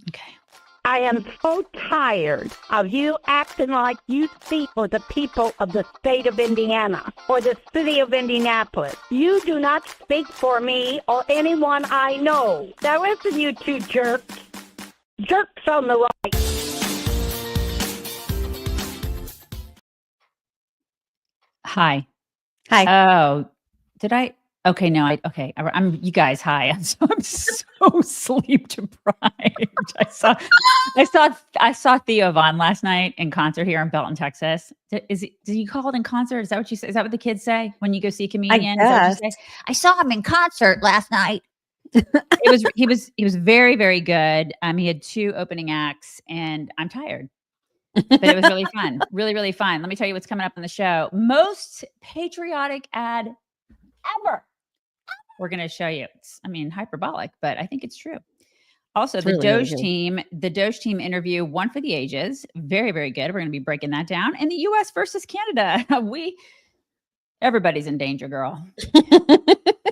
Okay. I am so tired of you acting like you speak for the people of the state of Indiana or the city of Indianapolis. You do not speak for me or anyone I know. Now listen, you two jerks. Jerks on the right. Hi. Hi. Oh, did I? Okay, no, I'm you guys. Hi. I'm so sleep deprived. I saw Theo Von last night in concert here in Belton, Texas. Did you call it in concert? Is that what you say? Is that what the kids say when you go see a comedian? Is that what you say? I saw him in concert last night. He was very, very good. He had 2 opening acts, and I'm tired. But it was really fun. Really, really fun. Let me tell you what's coming up on the show. Most patriotic ad ever. We're going to show you. It's, hyperbolic, but I think it's true. Also, the DOGE team interview, one for the ages. Very, very good. We're going to be breaking that down. And the U.S. versus Canada. Everybody's in danger, girl.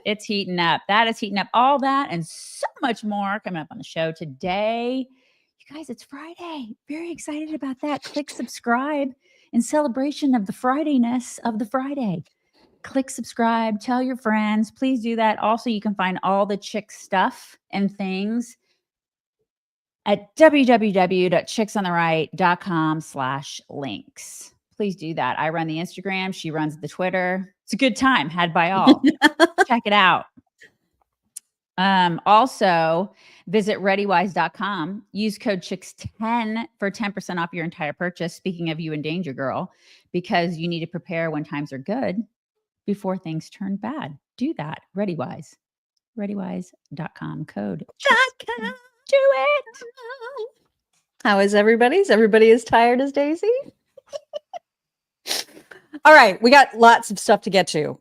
It's heating up. That is heating up. All that and so much more coming up on the show today. You guys, it's Friday. Very excited about that. Click subscribe in celebration of the Fridayness of the Friday. Click subscribe. Tell your friends. Please do that. Also, you can find all the chick stuff and things at www.chicksontheright.com/links. Please do that. I run the Instagram. She runs the Twitter. It's a good time had by all. Check it out. Also, visit readywise.com. Use code CHICKS10 for 10% off your entire purchase. Speaking of you in danger, girl, because you need to prepare when times are good before things turn bad. Do that. Readywise. Readywise.com. Code CHICKS10. Do it. How is everybody? Is everybody as tired as Daisy? All right. We got lots of stuff to get to.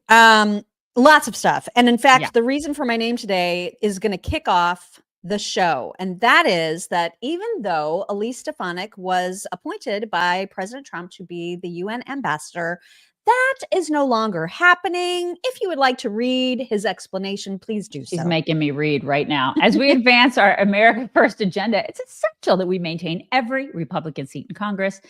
Lots of stuff. And in fact, the reason for my name today is going to kick off the show. And that is that even though Elise Stefanik was appointed by President Trump to be the UN ambassador, that is no longer happening. If you would like to read his explanation, please do so. She's making me read right now. As we advance our America First agenda, it's essential that we maintain every Republican seat in Congress.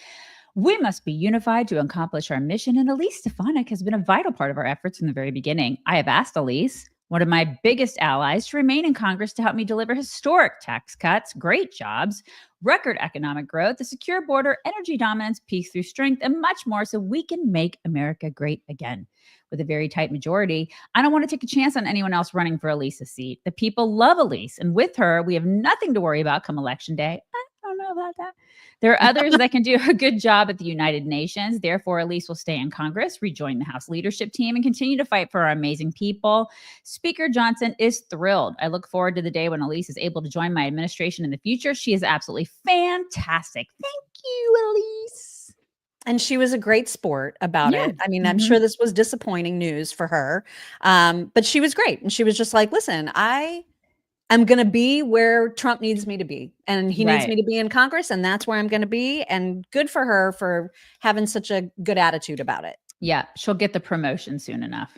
We must be unified to accomplish our mission, and Elise Stefanik has been a vital part of our efforts from the very beginning. I have asked Elise, one of my biggest allies, to remain in Congress to help me deliver historic tax cuts, great jobs, record economic growth, a secure border, energy dominance, peace through strength, and much more so we can make America great again. With a very tight majority, I don't want to take a chance on anyone else running for Elise's seat. The people love Elise, and with her, we have nothing to worry about come election day. I don't know about that. There are others that can do a good job at the United Nations. Therefore, Elise will stay in Congress, rejoin the House leadership team, and continue to fight for our amazing people. Speaker Johnson is thrilled. I look forward to the day when Elise is able to join my administration in the future. She is absolutely fantastic. Thank you, Elise. And she was a great sport about it. I mean, I'm sure this was disappointing news for her, but she was great. And she was just like, listen, I'm going to be where Trump needs me to be, and he needs me to be in Congress, and that's where I'm going to be. And good for her for having such a good attitude about it. Yeah, she'll get the promotion soon enough.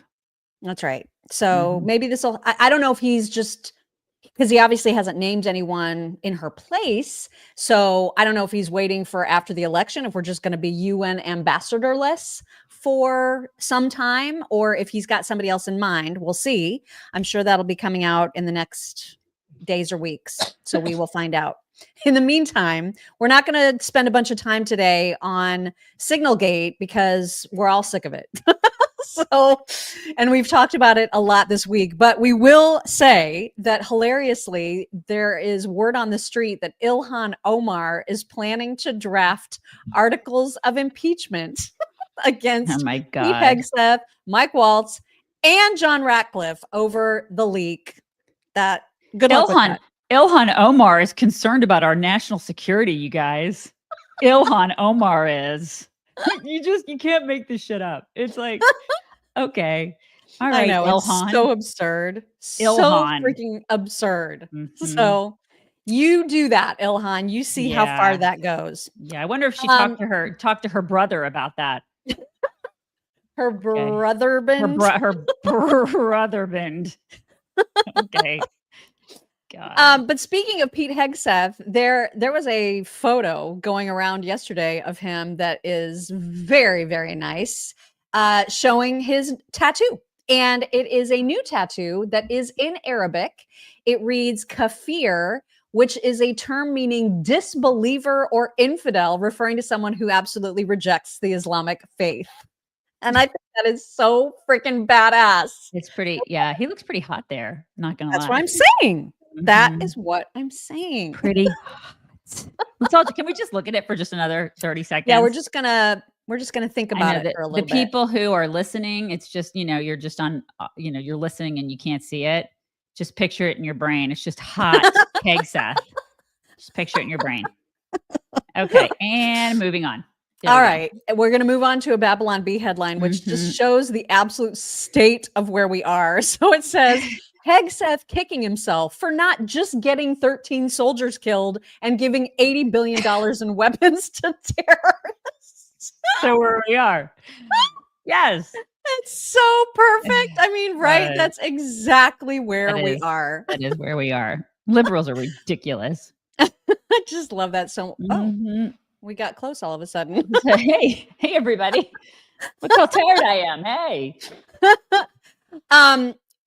That's right. So maybe this will, I don't know if he's just, because he obviously hasn't named anyone in her place. So I don't know if he's waiting for after the election, if we're just going to be UN ambassadorless for some time, or if he's got somebody else in mind. We'll see. I'm sure that'll be coming out in the next days or weeks. So we will find out. In the meantime, we're not going to spend a bunch of time today on Signalgate because we're all sick of it. And we've talked about it a lot this week, but we will say that hilariously, there is word on the street that Ilhan Omar is planning to draft articles of impeachment against Pete Hegseth, Mike Walz, and John Ratcliffe over the leak. That good luck with that. Ilhan Omar is concerned about our national security, you guys. Ilhan Omar is. You can't make this shit up. It's like, okay. All right, I know, Ilhan. it's so absurd. Ilhan. So freaking absurd. So you do that, Ilhan. You see how far that goes. Yeah, I wonder if she talked to her brother about that. Her brother bend? Her brother bend. Okay. God. But speaking of Pete Hegseth, there was a photo going around yesterday of him that is very, very nice, showing his tattoo. And it is a new tattoo that is in Arabic. It reads kafir, which is a term meaning disbeliever or infidel, referring to someone who absolutely rejects the Islamic faith. And I think that is so freaking badass. It's pretty, yeah, he looks pretty hot there. Not gonna lie. That's what I'm saying. That is what I'm saying. Pretty hot. Can we just look at it for just another 30 seconds? Yeah, we're just gonna think about it for a little bit. The people who are listening, it's just, you're just on, you're listening and you can't see it. Just picture it in your brain. It's just hot Hegseth. Just picture it in your brain. Okay, and moving on. All right, we're going to move on to a Babylon Bee headline, which just shows the absolute state of where we are. So it says, Hegseth kicking himself for not just getting 13 soldiers killed and giving $80 billion in weapons to terrorists. So where we are. Yes. It's so perfect. I mean, right? That's exactly where we are. That is where we are. Liberals are ridiculous. I just love that so we got close all of a sudden. Hey, everybody. Look how tired I am. Hey.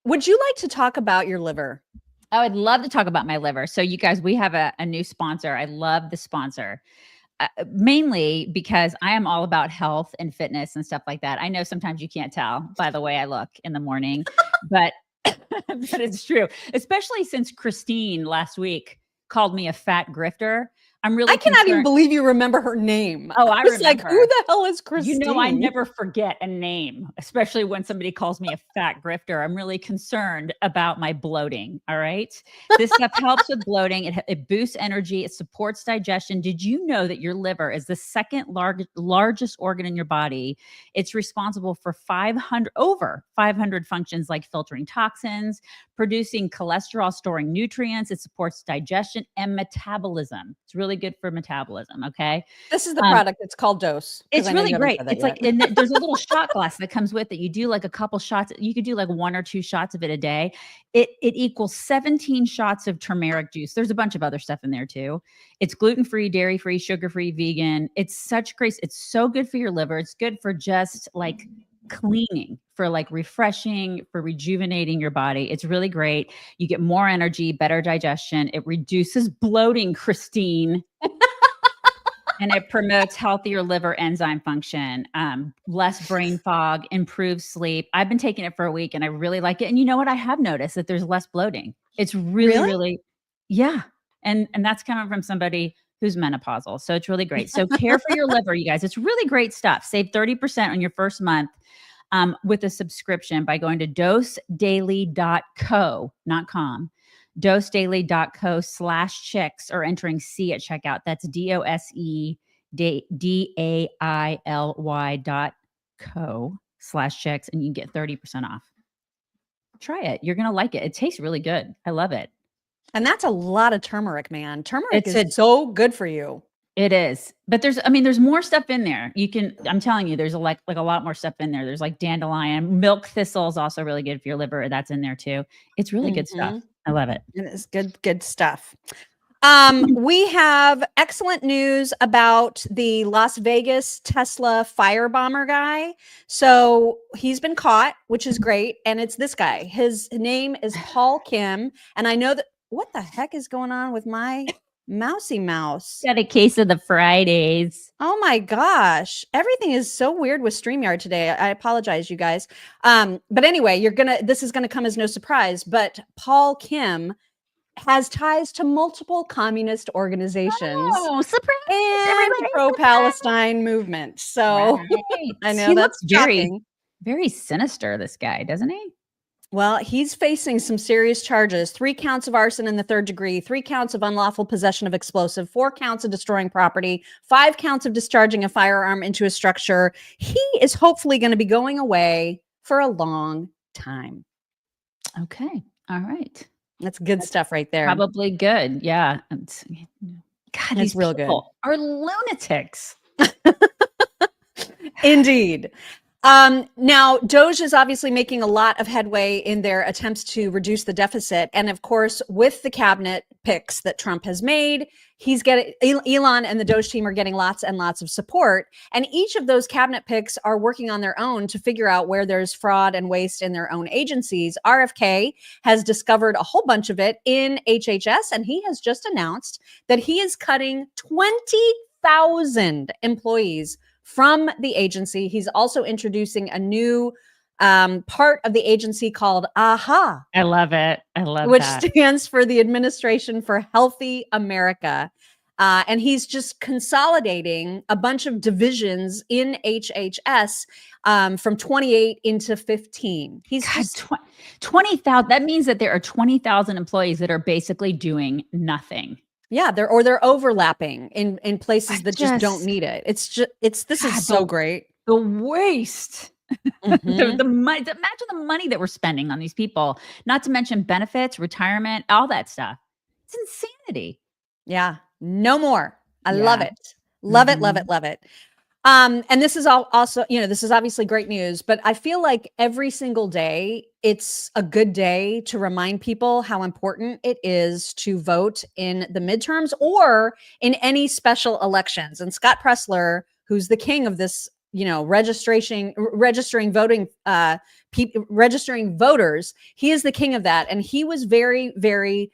Would you like to talk about your liver? I would love to talk about my liver. So you guys, we have a new sponsor. I love the sponsor. Mainly because I am all about health and fitness and stuff like that. I know sometimes you can't tell by the way I look in the morning, but but it's true. Especially since Christine last week called me a fat grifter. I cannot even believe you remember her name. Oh, I remember. Like, who the hell is Christine? I never forget a name, especially when somebody calls me a fat grifter. I'm really concerned about my bloating. All right. This stuff helps with bloating. It boosts energy. It supports digestion. Did you know that your liver is the second largest organ in your body? It's responsible for over 500 functions like filtering toxins, producing cholesterol, storing nutrients. It supports digestion and metabolism. It's really good for metabolism. Okay. This is the product. It's called Dose. It's really great. It's like, and there's a little shot glass that comes with it. You do like a couple shots. You could do like 1 or 2 shots of it a day. It equals 17 shots of turmeric juice. There's a bunch of other stuff in there too. It's gluten-free, dairy-free, sugar-free, vegan. It's such great. It's so good for your liver. It's good for just like cleaning, for like refreshing, for rejuvenating your body. It's really great. You get more energy, better digestion. It reduces bloating, Christine. And it promotes healthier liver enzyme function, less brain fog, improves sleep. I've been taking it for a week and I really like it. And you know what? I have noticed that there's less bloating. It's really, yeah. And that's coming from somebody who's menopausal. So it's really great. So care for your liver, you guys. It's really great stuff. Save 30% on your first month with a subscription by going to dosedaily.co, not com. dosedaily.co/chicks or entering C at checkout. That's DOSEDAILY.co/chicks and you can get 30% off. Try it. You're going to like it. It tastes really good. I love it. And that's a lot of turmeric, man. Turmeric is so good for you. It is. But there's more stuff in there. I'm telling you, there's a lot more stuff in there. There's like dandelion, milk thistle is also really good for your liver. That's in there too. It's really good stuff. I love it. It is good stuff. We have excellent news about the Las Vegas Tesla firebomber guy. So he's been caught, which is great. And it's this guy. His name is Paul Kim. And I know that, what the heck is going on with my mousy mouse? Got a case of the Fridays. Oh my gosh. Everything is so weird with StreamYard today. I apologize, you guys. But anyway, this is gonna come as no surprise, but Paul Kim has ties to multiple communist organizations and the pro-Palestine movement. So right. I know that's very, very sinister, this guy, doesn't he? Well, he's facing some serious charges: 3 counts of arson in the 3rd degree, 3 counts of unlawful possession of explosive, 4 counts of destroying property, 5 counts of discharging a firearm into a structure. He is hopefully going to be going away for a long time. Okay. All right. That's good stuff right there. Probably good. Yeah. God, these real good. Are lunatics. Indeed. Now, DOGE is obviously making a lot of headway in their attempts to reduce the deficit. And of course, with the cabinet picks that Trump has made, Elon and the DOGE team are getting lots and lots of support. And each of those cabinet picks are working on their own to figure out where there's fraud and waste in their own agencies. RFK has discovered a whole bunch of it in HHS, and he has just announced that he is cutting 20,000 employees from the agency. He's also introducing a new part of the agency called AHA. I love it. I love which that. stands for the Administration for Healthy America. And he's just consolidating a bunch of divisions in HHS from 28 into 15. He's just 20,000. That means that there are 20,000 employees that are basically doing nothing. Yeah, they're overlapping in places that just don't need it. This is so great. The waste. Mhm. Imagine the money that we're spending on these people, not to mention benefits, retirement, all that stuff. It's insanity. Yeah, no more. I Yeah. love it. Love it, love it, love it. And this is also, this is obviously great news, but I feel like every single day, it's a good day to remind people how important it is to vote in the midterms or in any special elections. And Scott Presler, who's the king of this, registering voters, he is the king of that. And he was very, very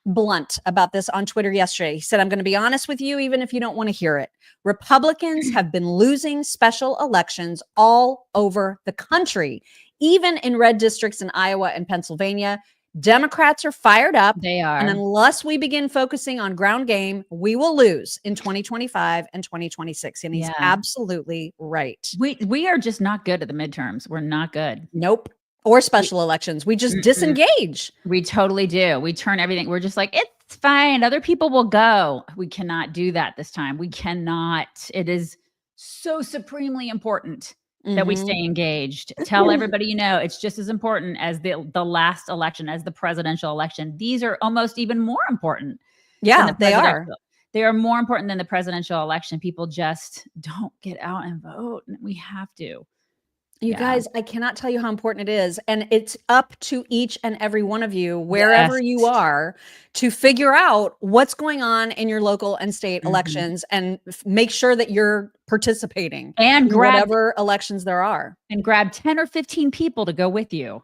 blunt about this on Twitter yesterday. He said, I'm going to be honest with you, even if you don't want to hear it. Republicans have been losing special elections all over the country, even in red districts in Iowa and Pennsylvania. Democrats are fired up. They are. And unless we begin focusing on ground game, we will lose in 2025 and 2026. And he's absolutely right. We are just not good at the midterms. We're not good. Nope. Or special elections. We just disengage. We totally do. We turn everything. We're just like, it's fine. Other people will go. We cannot do that this time. We cannot. It is so supremely important that we stay engaged. Tell everybody, it's just as important as the last election, as the presidential election. These are almost even more important. Yeah, they are. They are more important than the presidential election. People just don't get out and vote. We have to. You guys, I cannot tell you how important it is. And it's up to each and every one of you, wherever you are, to figure out what's going on in your local and state elections and make sure that you're participating and grab whatever elections there are. And grab 10 or 15 people to go with you.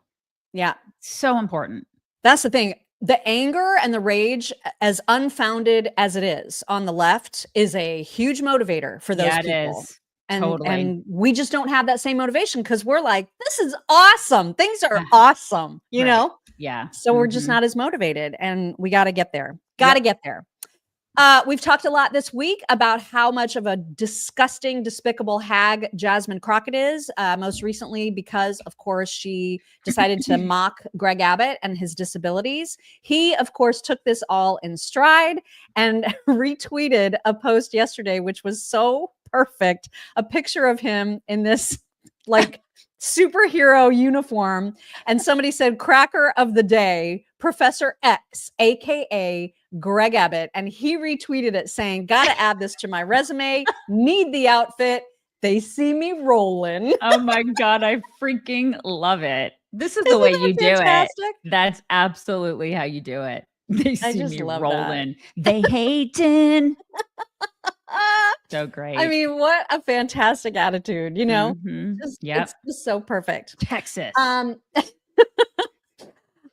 Yeah. So important. That's the thing. The anger and the rage, as unfounded as it is on the left, is a huge motivator for those people. It is. And, totally. And we just don't have that same motivation because we're like, this is awesome. Things are awesome, you know? Yeah. So we're just not as motivated, and we got to get there. Got to get there. We've talked a lot this week about how much of a disgusting, despicable hag Jasmine Crockett is. Most recently, because, of course, she decided to mock Greg Abbott and his disabilities. He, of course, took this all in stride and retweeted a post yesterday, which was so perfect. A picture of him in this like superhero uniform. And somebody said, cracker of the day, Professor X, AKA Greg Abbott. And he retweeted it saying, gotta add this to my resume. Need the outfit. They see me rolling. Oh my God. I freaking love it. This is the way you do it. That's absolutely how you do it. They see me rolling. They hating. So great. I mean, what a fantastic attitude, It's just so perfect. Texas.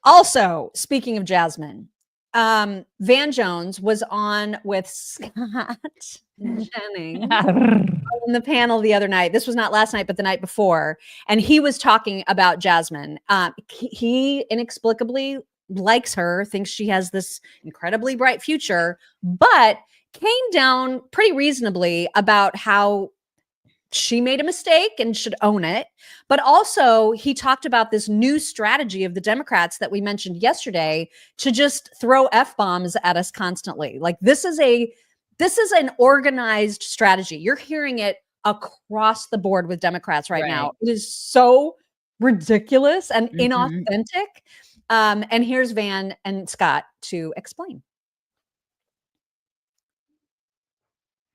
Also, speaking of Jasmine, Van Jones was on with Scott Jennings on the panel the other night. This was not last night, but the night before. And he was talking about Jasmine. He inexplicably likes her, thinks she has this incredibly bright future, but came down pretty reasonably about how she made a mistake and should own it. But also he talked about this new strategy of the Democrats that we mentioned yesterday to just throw F-bombs at us constantly. Like this is an organized strategy. You're hearing it across the board with Democrats right now. It is so ridiculous and inauthentic. And here's Van and Scott to explain.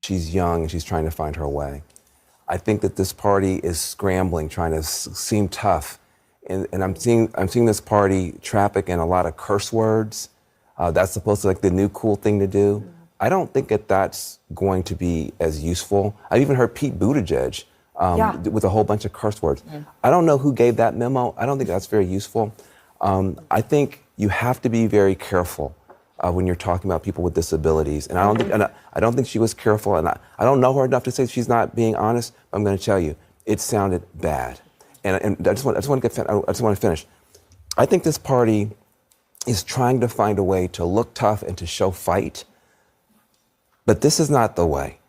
She's young and she's trying to find her way. I think that this party is scrambling, trying to seem tough. And I'm seeing this party traffic in a lot of curse words. That's supposed to be like the new cool thing to do. I don't think that that's going to be as useful. I've even heard Pete Buttigieg with a whole bunch of curse words. I don't know who gave that memo. I don't think that's very useful. I think you have to be very careful when you're talking about people with disabilities. And I don't think she was careful. And I don't know her enough to say she's not being honest. But I'm going to tell you, it sounded bad. And I just want to finish. I think this party is trying to find a way to look tough and to show fight, but this is not the way.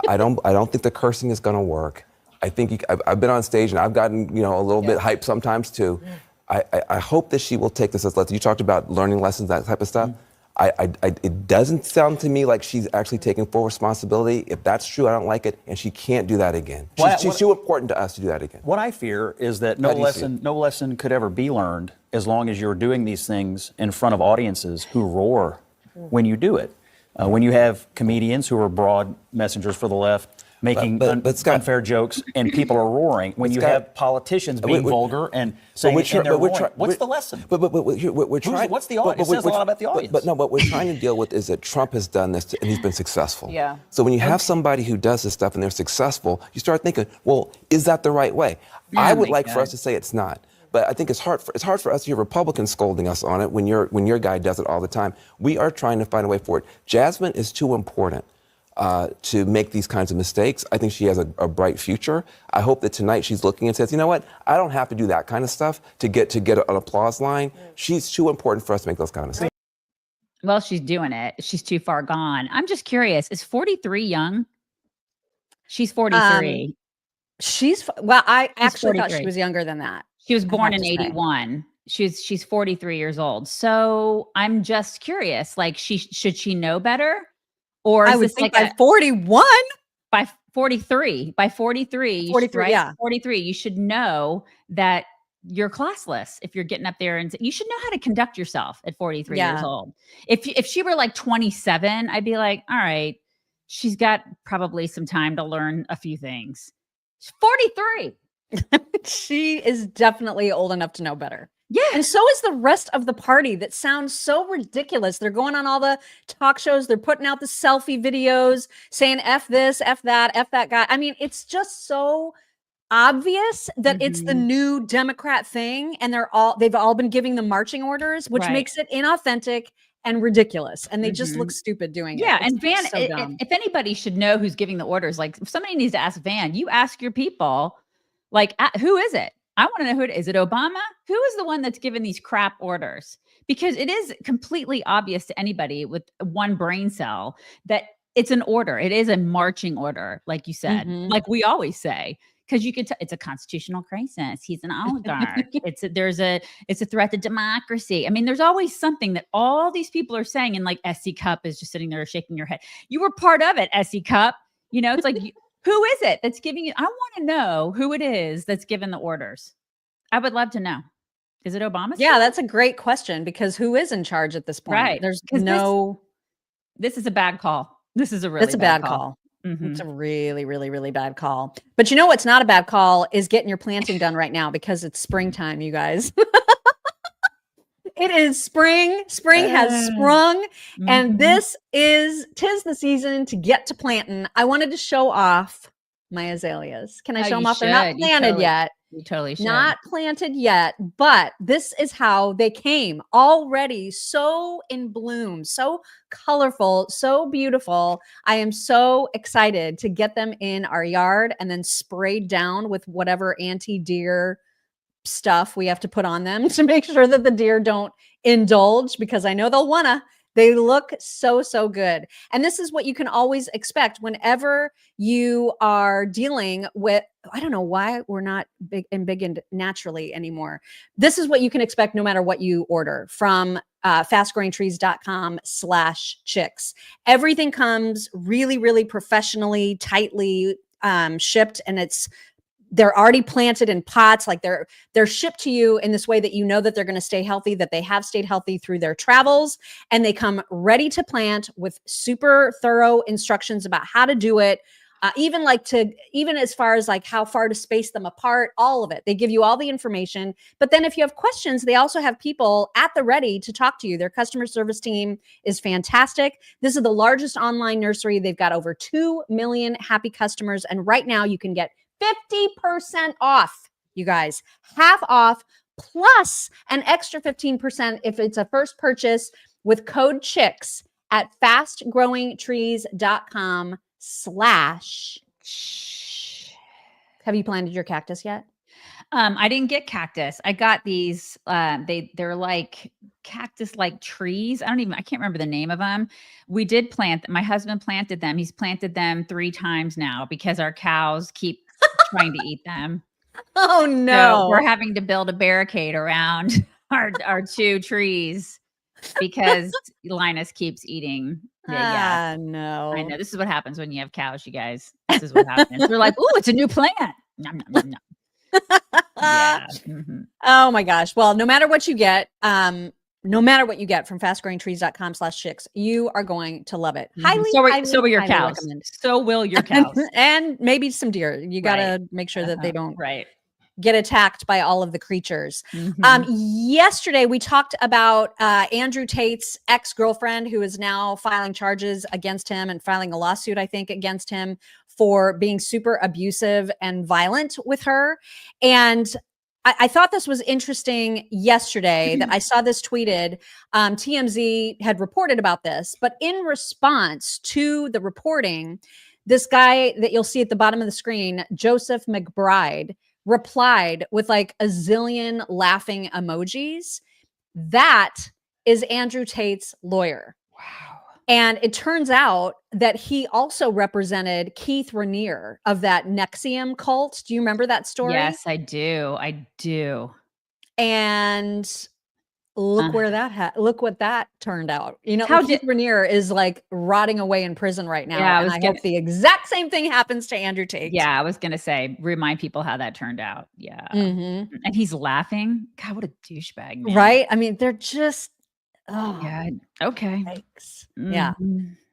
I don't think the cursing is going to work. I think I've been on stage and I've gotten a little bit hyped sometimes too. I hope that she will take this as lessons. You talked about learning lessons, that type of stuff. It doesn't sound to me like she's actually taking full responsibility. If that's true, I don't like it, and she can't do that again. She's too important to us to do that again. What I fear is that no lesson could ever be learned as long as you're doing these things in front of audiences who roar when you do it. When you have comedians who are broad messengers for the left making Scott, unfair jokes and people are roaring, when you have politicians being vulgar and saying what's the lesson? We're trying. What's the audience? It says a lot about the audience. But what we're trying to deal with is that Trump has done this and he's been successful. Yeah. So when you have somebody who does this stuff and they're successful, you start thinking, well, is that the right way? I would like for us to say it's not. But I think it's hard for us to hear Republicans scolding us on it when your guy does it all the time. We are trying to find a way forward. Jasmine is too important to make these kinds of mistakes. I think she has a bright future. I hope that tonight she's looking and says, you know what? I don't have to do that kind of stuff to get an applause line. She's too important for us to make those kind of mistakes. Well, she's doing it. She's too far gone. I'm just curious. Is 43 young? She's 43. I actually thought she was younger than that. She was born in 81. She's 43 years old. So I'm just curious, like should she know better? Or is I would this think like by 41? By 43. By 43. 43, right? yeah. 43. You should know that you're classless if you're getting up there, and you should know how to conduct yourself at 43 years old. If she were like 27, I'd be like, all right, she's got probably some time to learn a few things. She's 43. She is definitely old enough to know better. Yeah. And so is the rest of the party that sounds so ridiculous. They're going on all the talk shows. They're putting out the selfie videos saying F this, F that, F that guy. I mean, it's just so obvious that it's the new Democrat thing. And they've all been giving them marching orders, which makes it inauthentic and ridiculous. And they just look stupid doing it. Yeah. And Van, if anybody should know who's giving the orders, like if somebody needs to ask Van, you ask your people, like, who is it? I want to know who it is. Is it Obama? Who is the one that's given these crap orders? Because it is completely obvious to anybody with one brain cell that it's an order. It is a marching order, like you said, like we always say, because you could tell it's a constitutional crisis. He's an oligarch. It's a threat to democracy. I mean, there's always something that all these people are saying, and like SC Cup is just sitting there shaking your head. You were part of it, SC Cup. It's like. Who is it that's giving you? I want to know who it is that's given the orders. I would love to know. Is it Obama? Yeah, that's a great question because who is in charge at this point? Right. There's This is a bad call. This is a really bad call. It's a really, really, really bad call. But you know what's not a bad call is getting your planting done right now because it's springtime, you guys. It is spring. Spring has sprung. And tis the season to get to planting. I wanted to show off my azaleas. Can I show them off? They're not planted yet. You totally should. Not planted yet, but this is how they came already so in bloom, so colorful, so beautiful. I am so excited to get them in our yard and then sprayed down with whatever anti-deer stuff we have to put on them to make sure that the deer don't indulge because I know they'll wanna. They look so, so good. And this is what you can always expect whenever you are dealing with, I don't know why we're not big and naturally anymore. This is what you can expect no matter what you order from fastgrowingtrees.com/chicks. Everything comes really, really professionally, tightly shipped, and they're already planted in pots. Like they're shipped to you in this way that you know that they're going to stay healthy, that they have stayed healthy through their travels, and they come ready to plant with super thorough instructions about how to do it. even as far as like how far to space them apart, all of it. They give you all the information. But then if you have questions, they also have people at the ready to talk to you. Their customer service team is fantastic. This is the largest online nursery. They've got over 2 million happy customers. And right now you can get 50% off, you guys, half off, plus an extra 15% if it's a first purchase with code CHICKS at fastgrowingtrees.com/ Have you planted your cactus yet? I didn't get cactus. I got these, they're like cactus-like trees. I can't remember the name of them. We did plant, my husband planted them. He's planted them 3 times now because our cows keep trying to eat them. Oh no. So we're having to build a barricade around our 2 trees because Linus keeps eating. Yeah. No. I know. This is what happens when you have cows, you guys. This is what happens. We're like, ooh, it's a new plant. Nom, nom, nom, nom. Yeah. Mm-hmm. Oh my gosh. Well, no matter what you get from fastgrowingtrees.com/chicks, you are going to love it. Mm-hmm. So will your cows. Recommend. So will your cows. And maybe some deer. You got to make sure that they don't get attacked by all of the creatures. Mm-hmm. Yesterday, we talked about Andrew Tate's ex-girlfriend who is now filing charges against him and filing a lawsuit, I think, against him for being super abusive and violent with her. And I thought this was interesting yesterday that I saw this tweeted. TMZ had reported about this, but in response to the reporting, this guy that you'll see at the bottom of the screen, Joseph McBride, replied with like a zillion laughing emojis. That is Andrew Tate's lawyer. Wow. And it turns out that he also represented Keith Raniere of that NXIVM cult. Do you remember that story? Yes, I do. And look where look what that turned out. You know, Keith Raniere is like rotting away in prison right now. Yeah, and I hope the exact same thing happens to Andrew Tate. Yeah, I was going to say, remind people how that turned out. Yeah. Mm-hmm. And he's laughing. God, what a douchebag, man. Right? I mean, they're just, yeah. Okay. Mm-hmm. Yeah.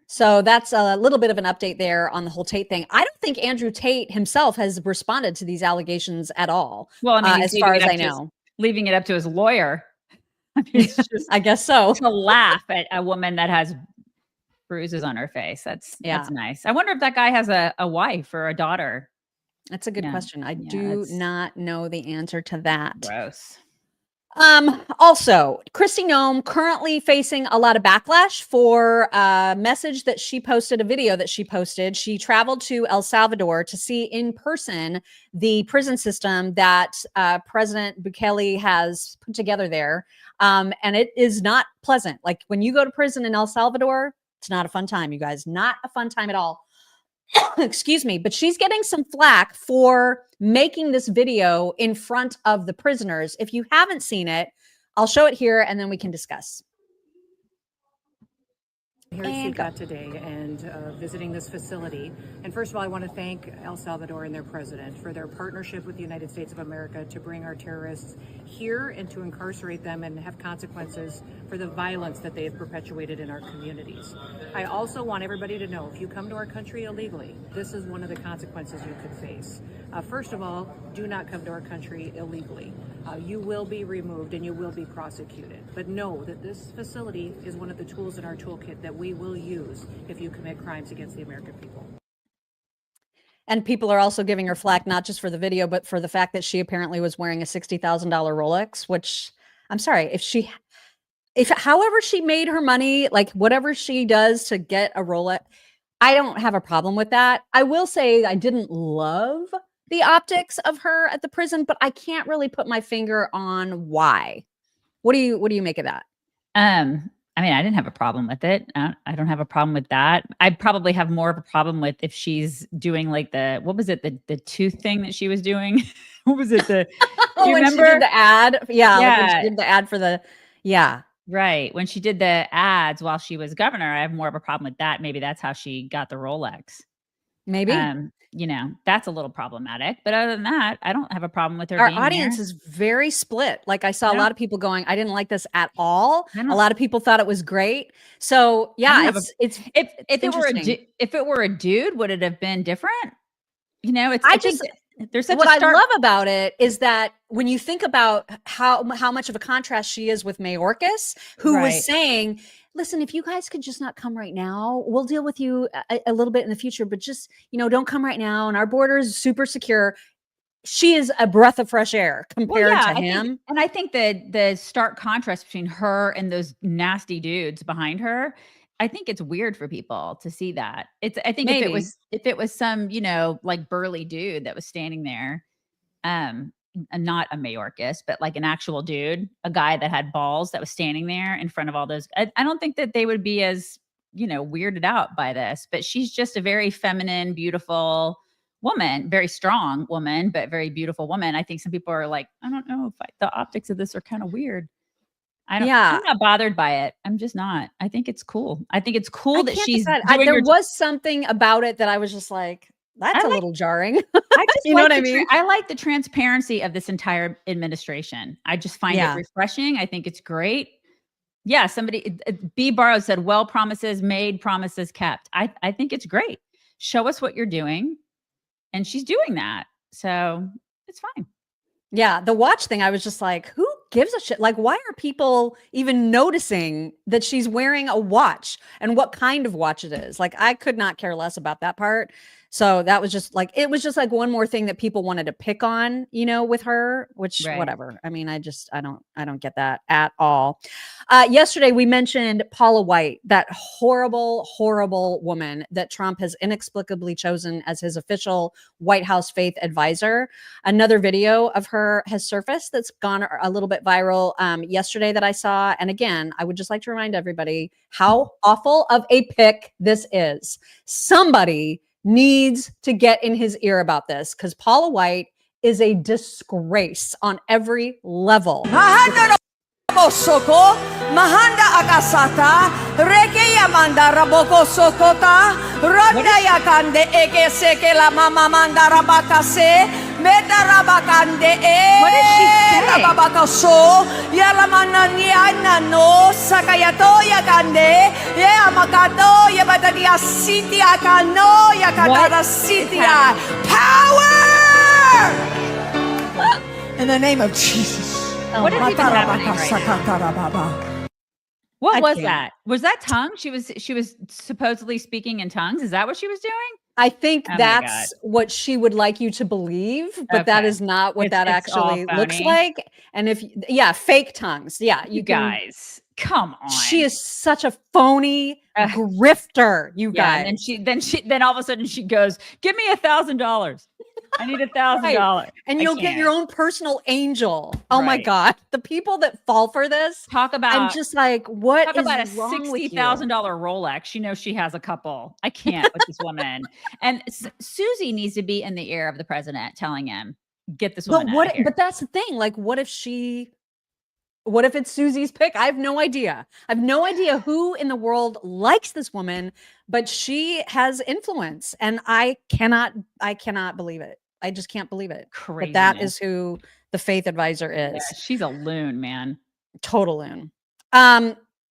So that's a little bit of an update there on the whole Tate thing. I don't think Andrew Tate himself has responded to these allegations at all. Well, I mean, as far as I know. Leaving it up to his lawyer. I mean, it's just, I guess so. To laugh at a woman that has bruises on her face. That's nice. I wonder if that guy has a wife or a daughter. That's a good question. I do not know the answer to that. Gross. Also, Kristi Noem currently facing a lot of backlash for a message that she posted, a video that she posted. She traveled to El Salvador to see in person the prison system that President Bukele has put together there. And it is not pleasant. Like when you go to prison in El Salvador, it's not a fun time, you guys. Not a fun time at all. Excuse me, but she's getting some flack for making this video in front of the prisoners. If you haven't seen it, I'll show it here and then we can discuss. Here at CICA today and visiting this facility. And first of all, I want to thank El Salvador and their president for their partnership with the United States of America to bring our terrorists here and to incarcerate them and have consequences for the violence that they have perpetuated in our communities. I also want everybody to know, if you come to our country illegally, this is one of the consequences you could face. First of all, do not come to our country illegally. You will be removed and you will be prosecuted. But know that this facility is one of the tools in our toolkit that we will use if you commit crimes against the American people. And people are also giving her flack, not just for the video, but for the fact that she apparently was wearing a $60,000 Rolex, which I'm sorry, if however she made her money, like whatever she does to get a Rolex, I don't have a problem with that. I will say I didn't love the optics of her at the prison, but I can't really put my finger on why. What do you make of that? I mean, I didn't have a problem with it. I don't have a problem with that. I probably have more of a problem with if she's doing like what was it? The tooth thing that she was doing. What was it? Do you remember she did the ad? Yeah. Like when she did the ad for right. When she did the ads while she was governor, I have more of a problem with that. Maybe that's how she got the Rolex. Maybe. That's a little problematic. But other than that, I don't have a problem with her Our being audience there. is very split. Like I saw a lot of people going, I didn't like this at all. A lot of people thought it was great. So yeah, if it were a dude, would it have been different? There's such what a I love about it is that when you think about how much of a contrast she is with Mayorkas, who was saying, listen, if you guys could just not come right now, we'll deal with you a little bit in the future, but just, don't come right now. And our border is super secure. She is a breath of fresh air compared to him. I think that the stark contrast between her and those nasty dudes behind her, I think it's weird for people to see that. I think if it was some, like burly dude that was standing there, and not a Mayorkas, but like an actual dude, a guy that had balls that was standing there in front of all those. I don't think that they would be as, weirded out by this, but she's just a very feminine, beautiful woman, very strong woman, but very beautiful woman. I think some people are like, I don't know if the optics of this are kind of weird. I'm not bothered by it. I'm just not. I think it's cool. I think it's cool that she's there was something about it that I was just like, that's a little jarring. I just you know what I mean? I like the transparency of this entire administration. I just find it refreshing. I think it's great. Yeah, B. Barrow said, well, promises made, promises kept. I think it's great. Show us what you're doing. And she's doing that. So it's fine. Yeah. The watch thing, I was just like, who gives a shit? Like, why are people even noticing that she's wearing a watch and what kind of watch it is? Like, I could not care less about that part. So that was just like, it was just like one more thing that people wanted to pick on, with her, which whatever. I mean, I don't get that at all. Yesterday we mentioned Paula White, that horrible, horrible woman that Trump has inexplicably chosen as his official White House faith advisor. Another video of her has surfaced that's gone a little bit viral yesterday that I saw. And again, I would just like to remind everybody how awful of a pick this is. Somebody needs to get in his ear about this because Paula White is a disgrace on every level. Mahanda akasata, reke yamanda raboko sokota, ronda yakande eke seke la mama manda rabakase, meta rabakande What did she say? rababakaso, yalamana niana no, sakayato yakande, yamakato yabatadia city akano yakatara city. Power! In the name of Jesus. What is even happening right now? What was that? Was that tongue? She was supposedly speaking in tongues. Is that what she was doing? I think that's what she would like you to believe, but that is not what that actually looks like. And fake tongues. Yeah, you guys, come on. She is such a phony grifter, you guys. And then all of a sudden she goes, "Give me $1,000. I need $1,000." And you'll get your own personal angel. Oh my God. The people that fall for this. I'm just like, what is about a wrong with you? $60,000 Rolex. You know, she has a couple. I can't with this woman. And Susie needs to be in the ear of the president telling him, get this woman out of here. But that's the thing. Like, what if it's Susie's pick? I have no idea. I have no idea who in the world likes this woman, but she has influence. And I cannot believe it. I just can't believe it. Crazy. But that is who the faith advisor is. Yeah, she's a loon, man. Total loon.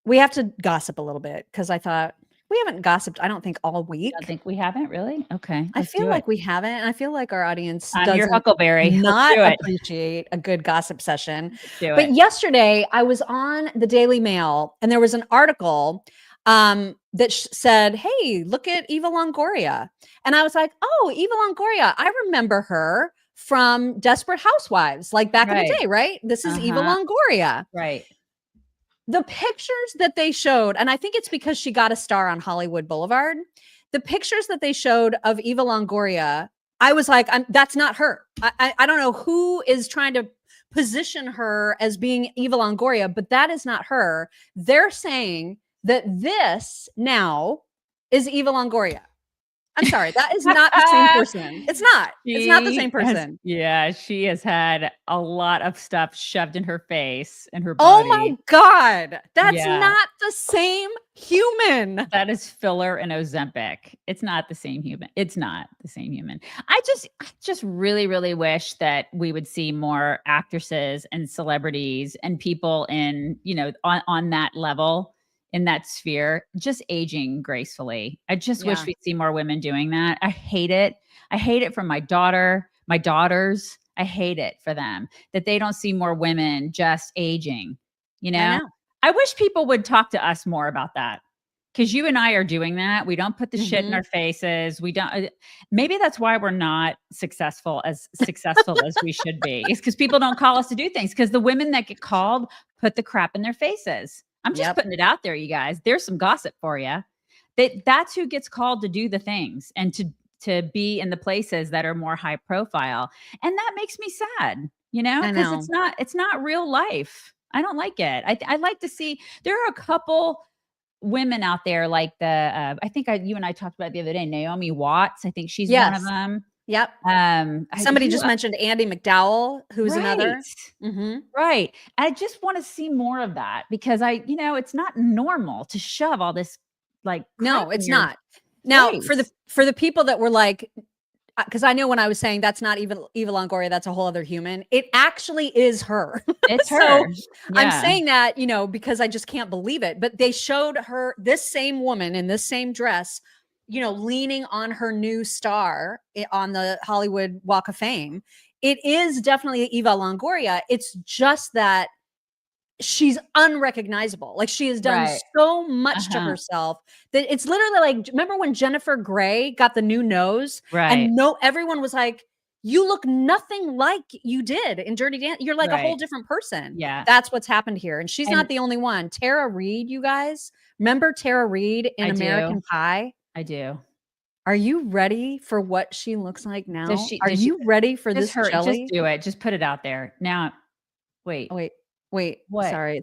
We have to gossip a little bit because I thought we haven't gossiped, I don't think, all week. I think we haven't really. Okay. I feel like we haven't. And I feel like our audience your Huckleberry. Not appreciate a good gossip session. But yesterday I was on the Daily Mail and there was an article that said, hey, look at Eva Longoria. And I was like, oh, Eva Longoria. I remember her from Desperate Housewives, like back in the day, right? This is Eva Longoria. Right. The pictures that they showed, and I think it's because she got a star on Hollywood Boulevard. The pictures that they showed of Eva Longoria, I was like, that's not her. I don't know who is trying to position her as being Eva Longoria, but that is not her. They're saying that this now is Eva Longoria. I'm sorry. That is not the same person. It's not. It's not the same person. She has had a lot of stuff shoved in her face and her Oh body. my God. That's not the same human. That is filler and Ozempic. It's not the same human. It's not the same human. I just really, really wish that we would see more actresses and celebrities and people in, on that level, in that sphere, just aging gracefully. I just wish we'd see more women doing that. I hate it. I hate it from my daughters. I hate it for them that they don't see more women just aging, I know. I wish people would talk to us more about that, because you and I are doing that. We don't put the shit in our faces. We don't. Maybe that's why we're not successful as we should be. It's because people don't call us to do things, because the women that get called put the crap in their faces. I'm just putting it out there, you guys. There's some gossip for you. That's who gets called to do the things and to be in the places that are more high profile. And that makes me sad, because it's not real life. I don't like it. I like to see, there are a couple women out there like I think you and I talked about it the other day, Naomi Watts. I think she's one of them. Yep. Somebody just mentioned Andy McDowell, who's another. Right. I just want to see more of that, because it's not normal to shove all this no, it's not. Now for the people that were like, because I know when I was saying that's not even Eva Longoria, that's a whole other human. It actually is her. It's so her. I'm saying that, because I just can't believe it. But they showed her, this same woman in this same dress, leaning on her new star on the Hollywood Walk of Fame. It is definitely Eva Longoria. It's just that she's unrecognizable. Like, she has done so much to herself that it's literally like, remember when Jennifer Grey got the new nose? Right. And everyone was like, you look nothing like you did in Dirty Dancing. You're like a whole different person. Yeah. That's what's happened here. And she's not the only one. Tara Reid, you guys. Remember Tara Reid in American Pie? I do. Are you ready for what she looks like now? Are you ready for this jelly? Just do it. Just put it out there. Now, wait. Oh, wait. What? Sorry.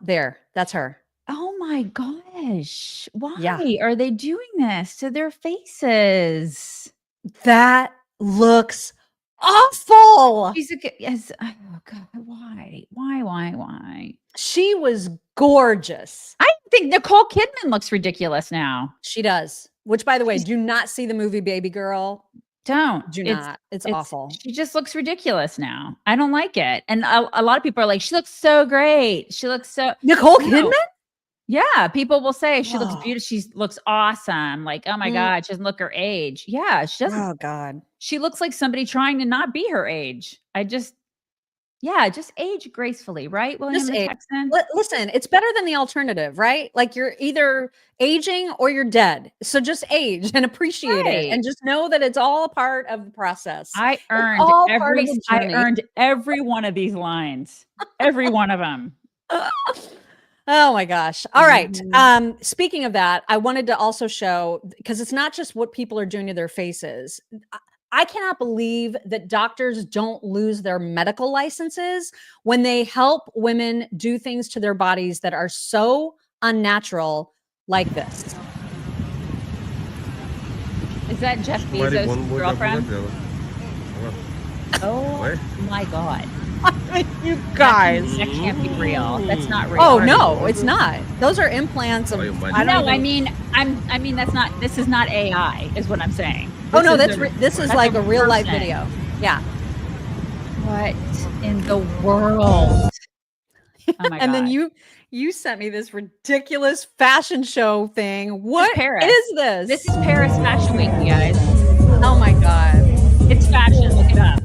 There. That's her. Oh my gosh. Why are they doing this to their faces? That looks awful. Yes. Oh God. Why? She was gorgeous. I think Nicole Kidman looks ridiculous now. She does. Which, by the way, do not see the movie Baby Girl. Don't. Do not. It's awful. She just looks ridiculous now. I don't like it. And a lot of people are like, she looks so great. She looks so... Nicole Kidman? Yeah. People will say she looks beautiful. She looks awesome. Like, oh my God, she doesn't look her age. Yeah. She doesn't. Oh God. She looks like somebody trying to not be her age. Just age gracefully, right? William the Texan. Listen, it's better than the alternative, right? Like, you're either aging or you're dead. So just age and appreciate it, and just know that it's all part of the process. I earned every one of these lines, every one of them. Oh my gosh. All right. Speaking of that, I wanted to also show, because it's not just what people are doing to their faces. I cannot believe that doctors don't lose their medical licenses when they help women do things to their bodies that are so unnatural, like this. Is that Jeff Bezos' girlfriend? Oh my God. You guys. That can't be real. That's not real. Oh no, it's not. Those are implants of, I mean that's not, this is not AI is what I'm saying. This is like a real life video. Yeah. What in the world? Oh my God. And then you sent me this ridiculous fashion show thing. What is this? This is Paris Fashion Week, you guys. Oh my God. It's fashion. Look it up.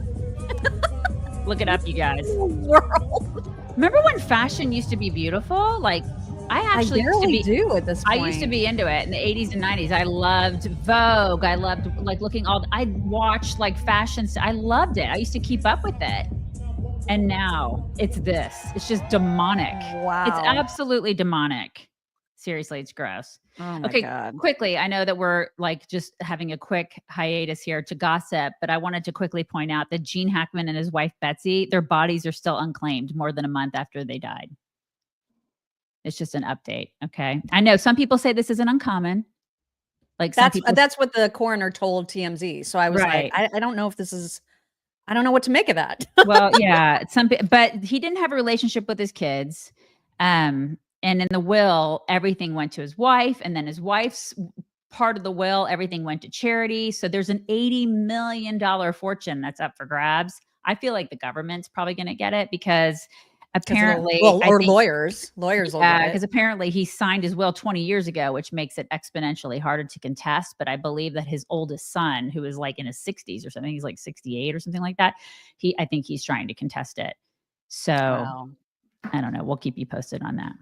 Look it up, you guys. World. Remember when fashion used to be beautiful? Like, I do at this point. I used to be into it in the 80s and 90s. I loved Vogue. I loved looking I'd watch fashion. I loved it. I used to keep up with it. And now it's this. It's just demonic. Wow. It's absolutely demonic. Seriously, it's gross. Oh my God. Quickly, I know that we're just having a quick hiatus here to gossip, but I wanted to quickly point out that Gene Hackman and his wife, Betsy, their bodies are still unclaimed more than a month after they died. It's just an update. Okay. I know some people say this isn't uncommon. Like some people, that's what the coroner told TMZ. So I was Right. like, I don't know if this is, I don't know what to make of that. well, yeah, but he didn't have a relationship with his kids. And in the will, everything went to his wife, and then his wife's part of the will, everything went to charity. So there's an $80 million fortune that's up for grabs. I feel like the government's probably going to get it because apparently, lawyers will get it. because apparently he signed his will 20 years ago, which makes it exponentially harder to contest. But I believe that his oldest son, who is like in his 60s or something, he's like 68 or something like that. I think he's trying to contest it. So I don't know. We'll keep you posted on that.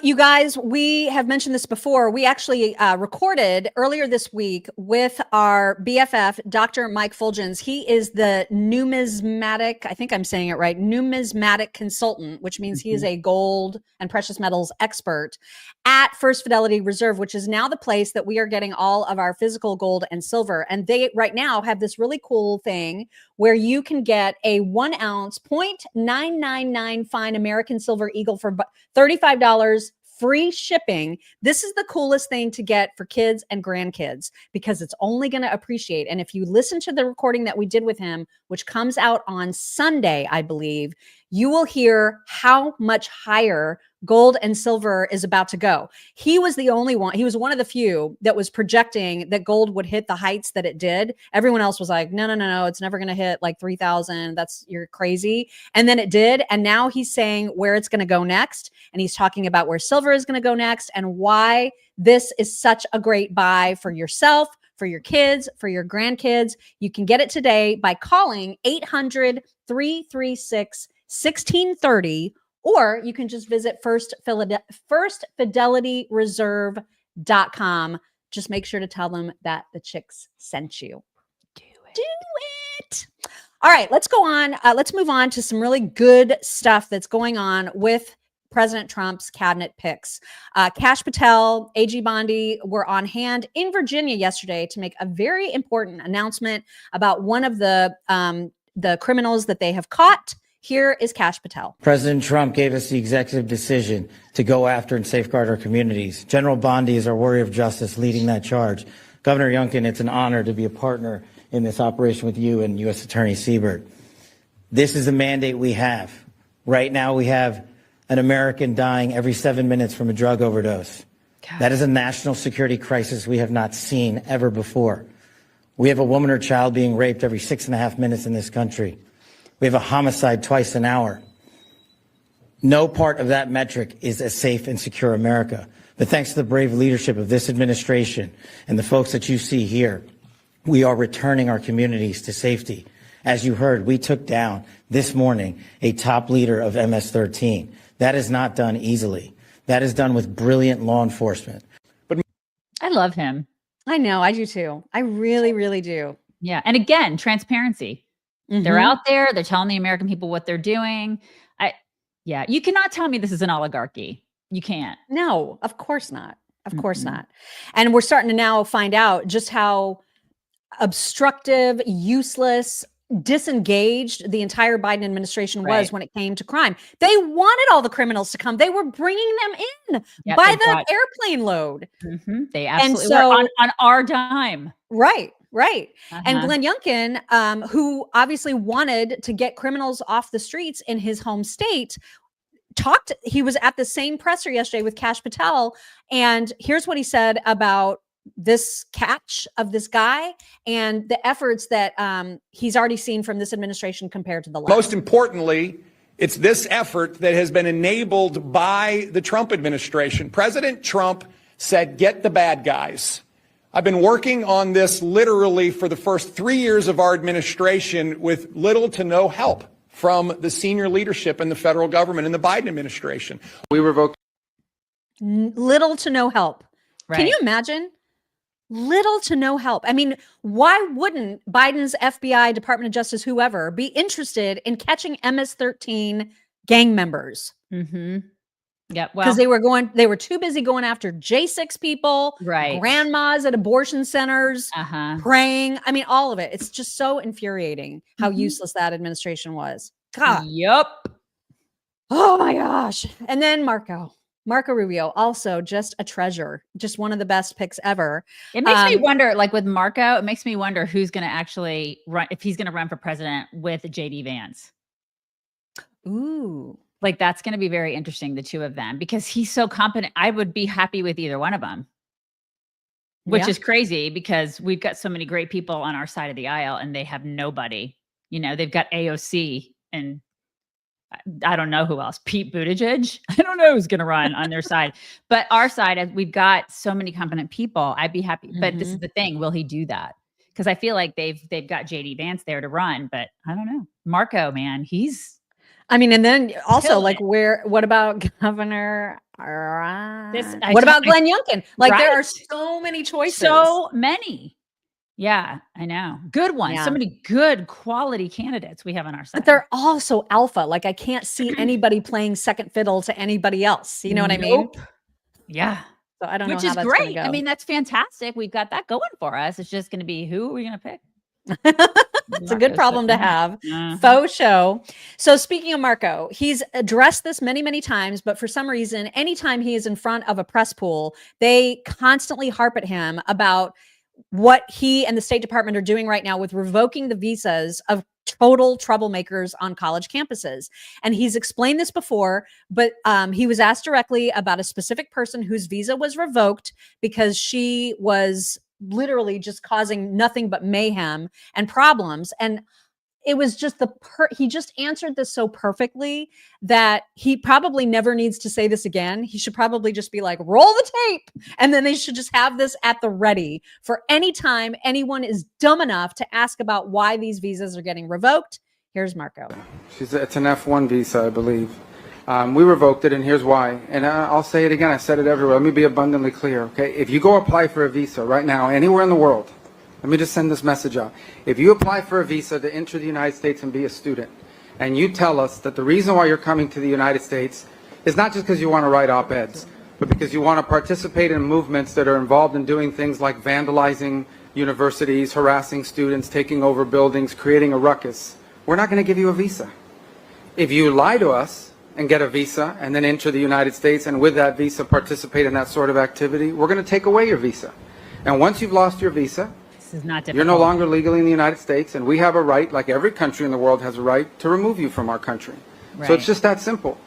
You guys, we have mentioned this before. We actually recorded earlier this week with our BFF, Dr. Mike Fulgens. He is the numismatic, I think I'm saying it right, numismatic consultant, which means he is a gold and precious metals expert at First Fidelity Reserve, which is now the place that we are getting all of our physical gold and silver. And they right now have this really cool thing where you can get a 1 ounce 0.999 fine American silver eagle for $35, free shipping. This is the coolest thing to get for kids and grandkids because it's only going to appreciate. And if you listen to the recording that we did with him, which comes out on Sunday, I believe, you will hear how much higher gold and silver is about to go. He was the only one. He was one of the few that was projecting that gold would hit the heights that it did. Everyone else was like, no, it's never going to hit like 3,000. You're crazy. And then it did. And now he's saying where it's going to go next. And he's talking about where silver is going to go next and why this is such a great buy for yourself, for your kids, for your grandkids. You can get it today by calling 800-336-1630, or you can just visit firstfidelityreserve.com. Just make sure to tell them that the chicks sent you. Do it. All right, let's go on. Let's move on to some really good stuff that's going on with President Trump's cabinet picks. Kash Patel, AG Bondi were on hand in Virginia yesterday to make a very important announcement about one of the criminals that they have caught. Here is Kash Patel. President Trump gave us the executive decision to go after and safeguard our communities. General Bondi is our warrior of justice leading that charge. Governor Youngkin, it's an honor to be a partner in this operation with you and U.S. Attorney Siebert. This is the mandate we have. Right now we have an American dying every 7 minutes from a drug overdose. God. That is a national security crisis we have not seen ever before. We have a woman or child being raped every 6.5 minutes in this country. We have a homicide twice an hour. No part of that metric is a safe and secure America. But thanks to the brave leadership of this administration and the folks that you see here, we are returning our communities to safety. As you heard, we took down this morning a top leader of MS-13. That is not done easily. That is done with brilliant law enforcement. But I love him. I know, I do too. I really, really do. Yeah. And again, transparency. Mm-hmm. They're out there. They're telling the American people what they're doing. You cannot tell me this is an oligarchy. You can't. No, of course not. Of course not. And we're starting to now find out just how obstructive, useless, disengaged the entire Biden administration was when it came to crime. They wanted all the criminals to come. They were bringing them in by the airplane load. Mm-hmm. They absolutely were on our dime. Right. And Glenn Youngkin, who obviously wanted to get criminals off the streets in his home state, he was at the same presser yesterday with Kash Patel. And here's what he said about this catch of this guy and the efforts that he's already seen from this administration compared to the last. Most importantly, it's this effort that has been enabled by the Trump administration. President Trump said, get the bad guys. I've been working on this literally for the first 3 years of our administration with little to no help from the senior leadership in the federal government and the Biden administration. We revoked little to no help. Right. Can you imagine? Little to no help. I mean, why wouldn't Biden's FBI, Department of Justice, whoever, be interested in catching MS-13 gang members? Mm-hmm. Yeah, well, because they were too busy going after J6 people, grandmas at abortion centers, praying. I mean, all of it. It's just so infuriating how useless that administration was. God. Yep. Oh my gosh. And then Marco. Marco Rubio, also just a treasure, just one of the best picks ever. It makes me wonder, like with Marco, it makes me wonder who's going to actually run, if he's going to run for president with JD Vance. Ooh. Like that's going to be very interesting, the two of them, because he's so competent. I would be happy with either one of them, which is crazy because we've got so many great people on our side of the aisle and they have nobody. You know, they've got AOC and I don't know who else. Pete Buttigieg. I don't know who's going to run on their side, but our side, as we've got so many competent people, I'd be happy. But this is the thing: will he do that? Because I feel like they've got JD Vance there to run, but I don't know. Marco, man, he's. I mean, and then also like what about Governor? What about Glenn Youngkin? Like there are so many choices. So many. Yeah, I know. Good ones. Yeah. So many good quality candidates we have on our side. But they're all so alpha. Like I can't see anybody playing second fiddle to anybody else. You know what I mean? Yeah. So I don't know how that's great. Go. I mean, that's fantastic. We've got that going for us. It's just going to be who are we going to pick? It's a good problem to have. Faux show. So speaking of Marco, he's addressed this many, many times, but for some reason, anytime he is in front of a press pool, they constantly harp at him about what he and the State Department are doing right now with revoking the visas of total troublemakers on college campuses. And he's explained this before, but he was asked directly about a specific person whose visa was revoked because she was literally just causing nothing but mayhem and problems. And it was just he just answered this so perfectly that he probably never needs to say this again. He should probably just be like, roll the tape. And then they should just have this at the ready for any time anyone is dumb enough to ask about why these visas are getting revoked. Here's Marco. It's an F1 visa, I believe. We revoked it, and here's why. And I'll say it again. I said it everywhere. Let me be abundantly clear, okay? If you go apply for a visa right now, anywhere in the world, let me just send this message out. If you apply for a visa to enter the United States and be a student, and you tell us that the reason why you're coming to the United States is not just because you want to write op-eds, but because you want to participate in movements that are involved in doing things like vandalizing universities, harassing students, taking over buildings, creating a ruckus, we're not going to give you a visa. If you lie to us and get a visa and then enter the United States and with that visa participate in that sort of activity, we're going to take away your visa. And once you've lost your visa, is not difficult. You're no longer legally in the United States, and we have a right, like every country in the world has a right, to remove you from our country. Right. So it's just that simple.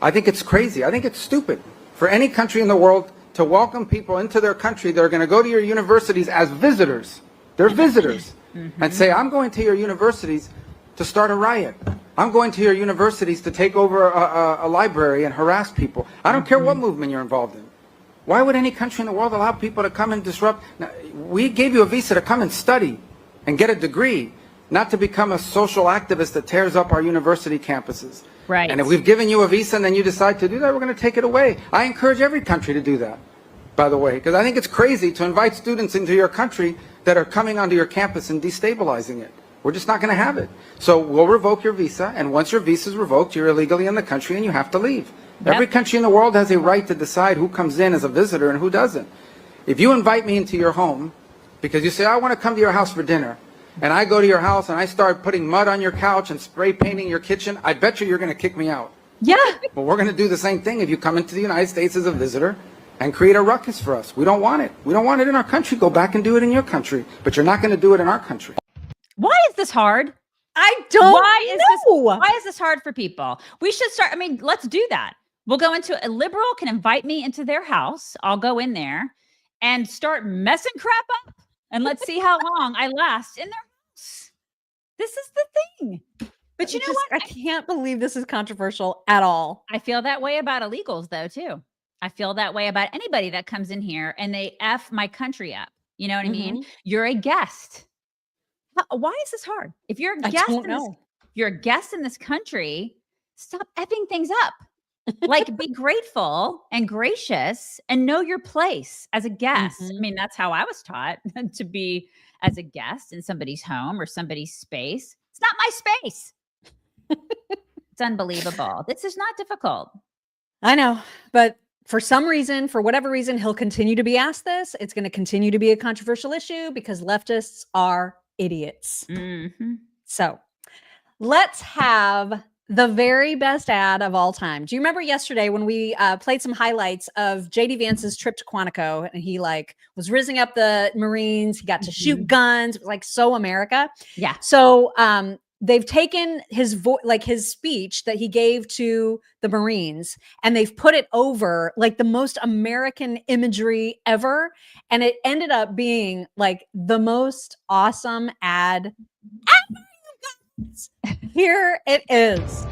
I think it's crazy. I think it's stupid for any country in the world to welcome people into their country that are going to go to your universities as visitors. They're visitors. And say, I'm going to your universities to start a riot. I'm going to your universities to take over a library and harass people. I don't care what movement you're involved in. Why would any country in the world allow people to come and disrupt? Now, we gave you a visa to come and study and get a degree, not to become a social activist that tears up our university campuses. Right. And if we've given you a visa and then you decide to do that, we're going to take it away. I encourage every country to do that, by the way, because I think it's crazy to invite students into your country that are coming onto your campus and destabilizing it. We're just not going to have it. So we'll revoke your visa, and once your visa is revoked, you're illegally in the country and you have to leave. Yep. Every country in the world has a right to decide who comes in as a visitor and who doesn't. If you invite me into your home because you say, I want to come to your house for dinner, and I go to your house and I start putting mud on your couch and spray painting your kitchen, I bet you're going to kick me out. Yeah. But we're going to do the same thing if you come into the United States as a visitor and create a ruckus for us. We don't want it. We don't want it in our country. Go back and do it in your country. But you're not going to do it in our country. Why is this hard? I don't know. Why is this hard for people? We should start. I mean, let's do that. We'll go into a liberal can invite me into their house. I'll go in there and start messing crap up. And let's see how long I last in their house. This is the thing. But you know what? I can't believe this is controversial at all. I feel that way about illegals, though, too. I feel that way about anybody that comes in here and they F my country up. You know what I mean? You're a guest. Why is this hard? If you're a guest, you're a guest in this country, stop effing things up. Like, be grateful and gracious and know your place as a guest. I mean, that's how I was taught to be as a guest in somebody's home or somebody's space. It's not my space. It's unbelievable. This is not difficult. I know, but for some reason, for whatever reason, he'll continue to be asked this. It's going to continue to be a controversial issue because leftists are idiots. So let's have The very best ad of all time. Do you remember yesterday when we played some highlights of JD Vance's trip to Quantico, and he like was rizzing up the Marines, he got to shoot guns, like so America. Yeah. So they've taken his his speech that he gave to the Marines, and they've put it over like the most American imagery ever, and it ended up being like the most awesome ad ever. Here it is.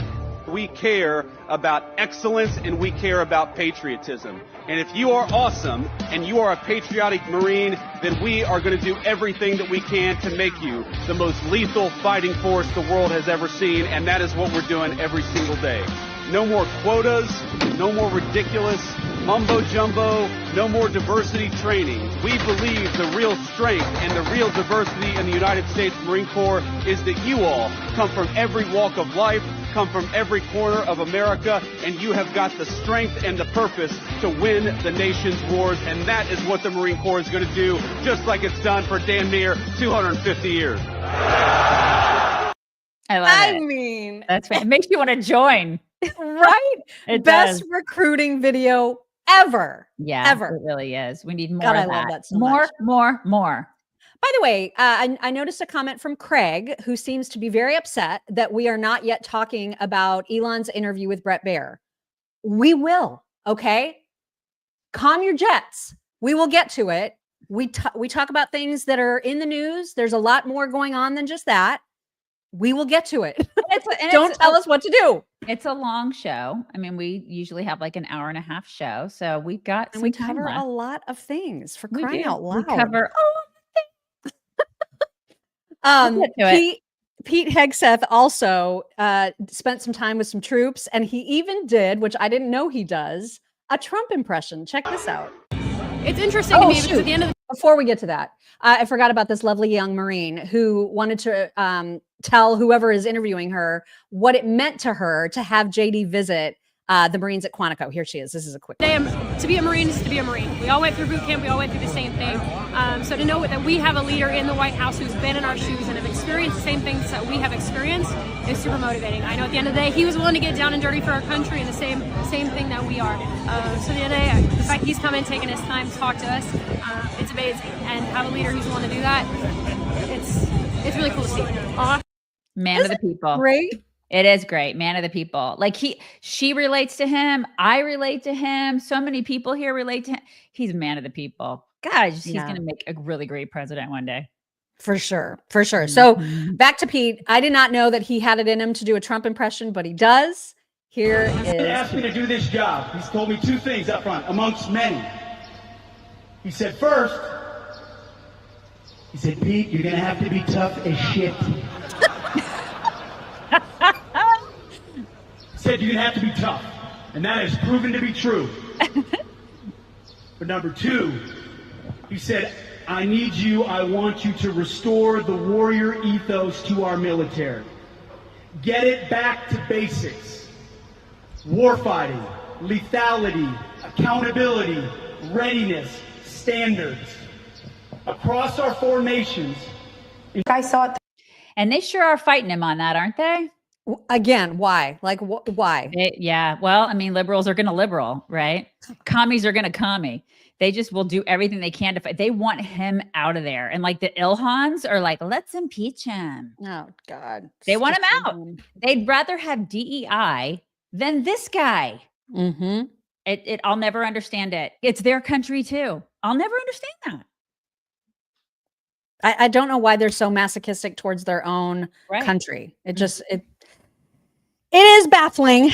We care about excellence and we care about patriotism. And if you are awesome and you are a patriotic Marine, then we are going to do everything that we can to make you the most lethal fighting force the world has ever seen. And that is what we're doing every single day. No more quotas, no more ridiculous mumbo jumbo, no more diversity training. We believe the real strength and the real diversity in the United States Marine Corps is that you all come from every walk of life, come from every corner of America, and you have got the strength and the purpose to win the nation's wars, and that is what the Marine Corps is going to do, just like it's done for damn near 250 years. I love it. I mean, That's it makes you want to join. right? It Best does. recruiting video ever. Yeah, ever. it really is. We need more God, of I love that. that so more, much. more. By the way, I noticed a comment from Craig, who seems to be very upset that we are not yet talking about Elon's interview with Bret Baier. We will, okay? Calm your jets. We will get to it. We talk about things that are in the news. There's a lot more going on than just that. We will get to it. Don't tell us what to do. It's a long show. I mean, we usually have like an hour and a half show, so we've got And some we time cover left. a lot of things, for We crying do. out loud. We cover Pete Hegseth also spent some time with some troops, and he even did, which I didn't know he does, a Trump impression. Check this out. It's interesting to me because at the end of the Before we get to that, I forgot about this lovely young Marine who wanted to tell whoever is interviewing her what it meant to her to have JD visit the Marines at Quantico. Here she is. This is a quick one. to be a Marine is to be a Marine. We all went through boot camp. We all went through the same thing. So to know that we have a leader in the White House who's been in our shoes and have experienced the same things that we have experienced is super motivating. I know at the end of the day, he was willing to get down and dirty for our country and the same thing that we are. So the end of the day, the fact he's come in, taking his time to talk to us, it's amazing. And have a leader who's willing to do that, it's really cool to see. Man of the people. Great. It is great. Man of the people. Like she relates to him. I relate to him. So many people here relate to him. He's a man of the people. Guys, he's going to make a really great president one day. For sure. For sure. So back to Pete. I did not know that he had it in him to do a Trump impression, but he does. Here is. He asked me to do this job. He's told me two things up front, amongst many. He said, first, he said, Pete, you're going to have to be tough as shit. He said, you're going to have to be tough. And that has proven to be true. But number two, he said, I want you to restore the warrior ethos to our military. Get it back to basics. Warfighting, lethality, accountability, readiness, standards. Across our four nations. I saw it. And they sure are fighting him on that, aren't they? Again, why? Like, why? Yeah. Well, I mean, liberals are going to liberal, right? Commies are going to commie. They just will do everything they can to fight. They want him out of there. And like the Ilhans are like, let's impeach him. Oh, God. They want him out. They'd rather have DEI than this guy. Mm-hmm. I'll never understand it. It's their country too. I'll never understand that. I don't know why they're so masochistic towards their own country. It just, it is baffling.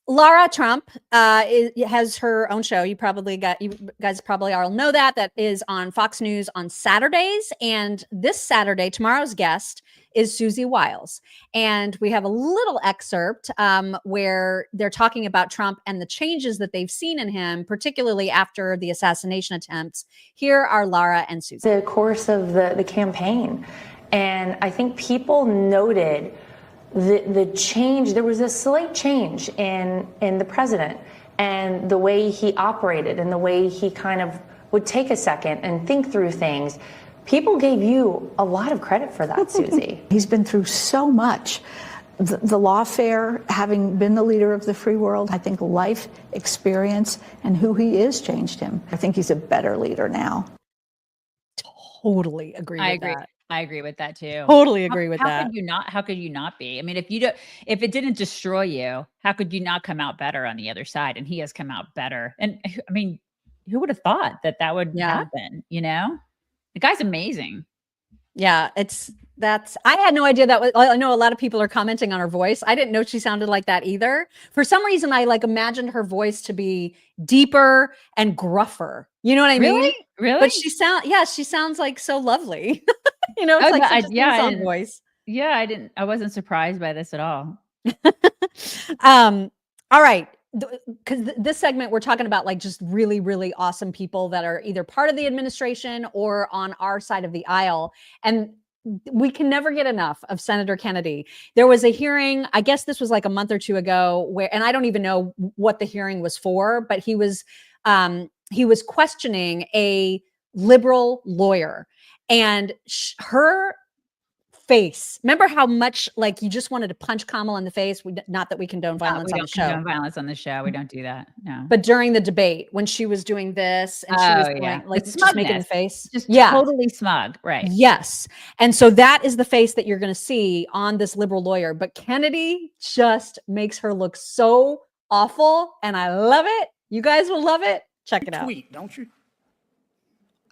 Lara Trump has her own show. You guys probably all know that is on Fox News on Saturdays. And this Saturday, tomorrow's guest is Susie Wiles. And we have a little excerpt where they're talking about Trump and the changes that they've seen in him, particularly after the assassination attempts. Here are Lara and Susie. The course of the campaign. And I think people noted the change. There was a slight change in the president and the way he operated and the way he kind of would take a second and think through things. People gave you a lot of credit for that, Susie. He's been through so much. the lawfare, having been the leader of the free world, I think life experience and who he is changed him. I think he's a better leader now. Totally agree with that. I agree with that too. Totally agree with that. How could you not be? I mean, if it didn't destroy you, how could you not come out better on the other side? And he has come out better. And I mean, who would have thought that would happen? You know, the guy's amazing. Yeah, I had no idea that was, I know a lot of people are commenting on her voice. I didn't know she sounded like that either. For some reason, I imagined her voice to be deeper and gruffer. You know what I mean? Really? But she sounds like so lovely. You know, it's like such a song voice. Yeah, I wasn't surprised by this at all. All right. Because this segment, we're talking about like just really, really awesome people that are either part of the administration or on our side of the aisle. And we can never get enough of Senator Kennedy. There was a hearing, I guess this was like a month or two ago, and I don't even know what the hearing was for, but he was questioning a liberal lawyer, and her face. Remember how much like you just wanted to punch Kamala in the face? Not that we condone violence on the show. We don't condone violence on the show. We don't do that. No. But during the debate, when she was doing this and she was going, like just making the face, just totally smug, right? Yes, and so that is the face that you're going to see on this liberal lawyer. But Kennedy just makes her look so awful, and I love it. You guys will love it. Check it out. Tweet, don't you?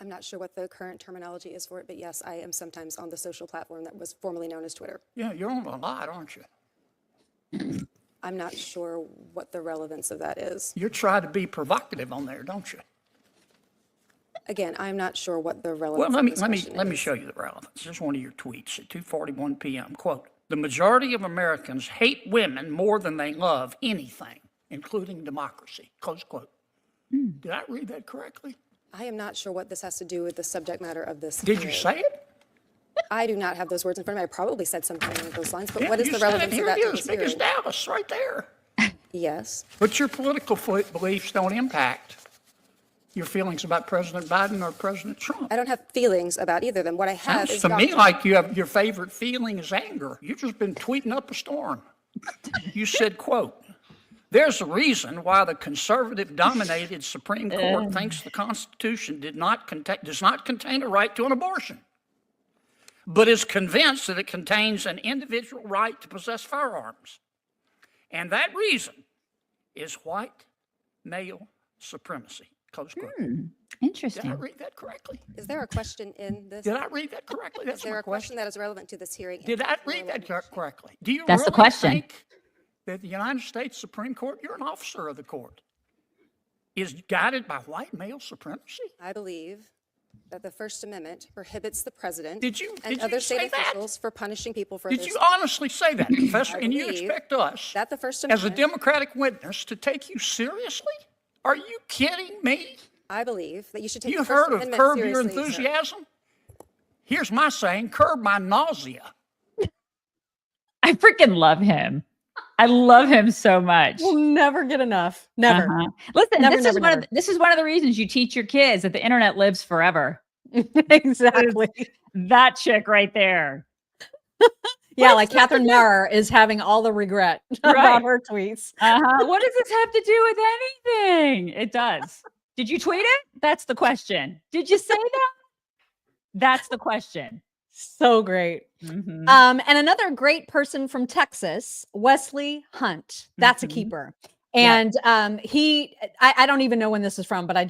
I'm not sure what the current terminology is for it, but yes, I am sometimes on the social platform that was formerly known as Twitter. Yeah, you're on a lot, aren't you? I'm not sure what the relevance of that is. You try to be provocative on there, don't you? Again, I'm not sure what the relevance Well, of this question let me is. show you the relevance. Here's one of your tweets at 2:41 p.m. Quote, "The majority of Americans hate women more than they love anything, including democracy." Close quote. Did I read that correctly? I am not sure what this has to do with the subject matter of this. Did you say it? I do not have those words in front of me. I probably said something along those lines, but Yeah, what is you the said it. relevance of Here that it to is, this big as hearing? Dallas, right there. Yes. But your political beliefs don't impact your feelings about President Biden or President Trump. I don't have feelings about either of them. What I have Sounds is to me doctrine. like you have your favorite feeling is anger. You've just been tweeting up a storm. You said, quote, "There's a reason why the conservative-dominated Supreme Court thinks the Constitution does not contain a right to an abortion, but is convinced that it contains an individual right to possess firearms. And that reason is white male supremacy." Close quote. Interesting. Did I read that correctly? Is there a question in this? Did I read that correctly? That's Is there my a question that is relevant to this hearing? Did I read that correctly? Do you That's the really question. think that the United States Supreme Court, you're an officer of the court, is guided by white male supremacy? I believe that the First Amendment prohibits the president Did you and other say state that? officials for punishing people for Did their you honestly say that, Professor? I And you believe expect us, that the First as a Amendment, Democratic witness, to take you seriously? Are you kidding me? I believe that you should take You've the First heard of Amendment curb your seriously, sir. enthusiasm? Here's my saying, curb my nausea. I freaking love him. I love him so much. We'll never get enough. Never. Listen, Never, this never, is one never. of this is one of the reasons you teach your kids that the internet lives forever. Exactly. That chick right there. Yeah, like Catherine Maurer is having all the regret about her tweets. What does this have to do with anything? It does. Did you tweet it? That's the question. Did you say that? That's the question. So great. Mhm. And another great person from Texas, Wesley Hunt. That's a keeper. And I don't even know when this is from, but I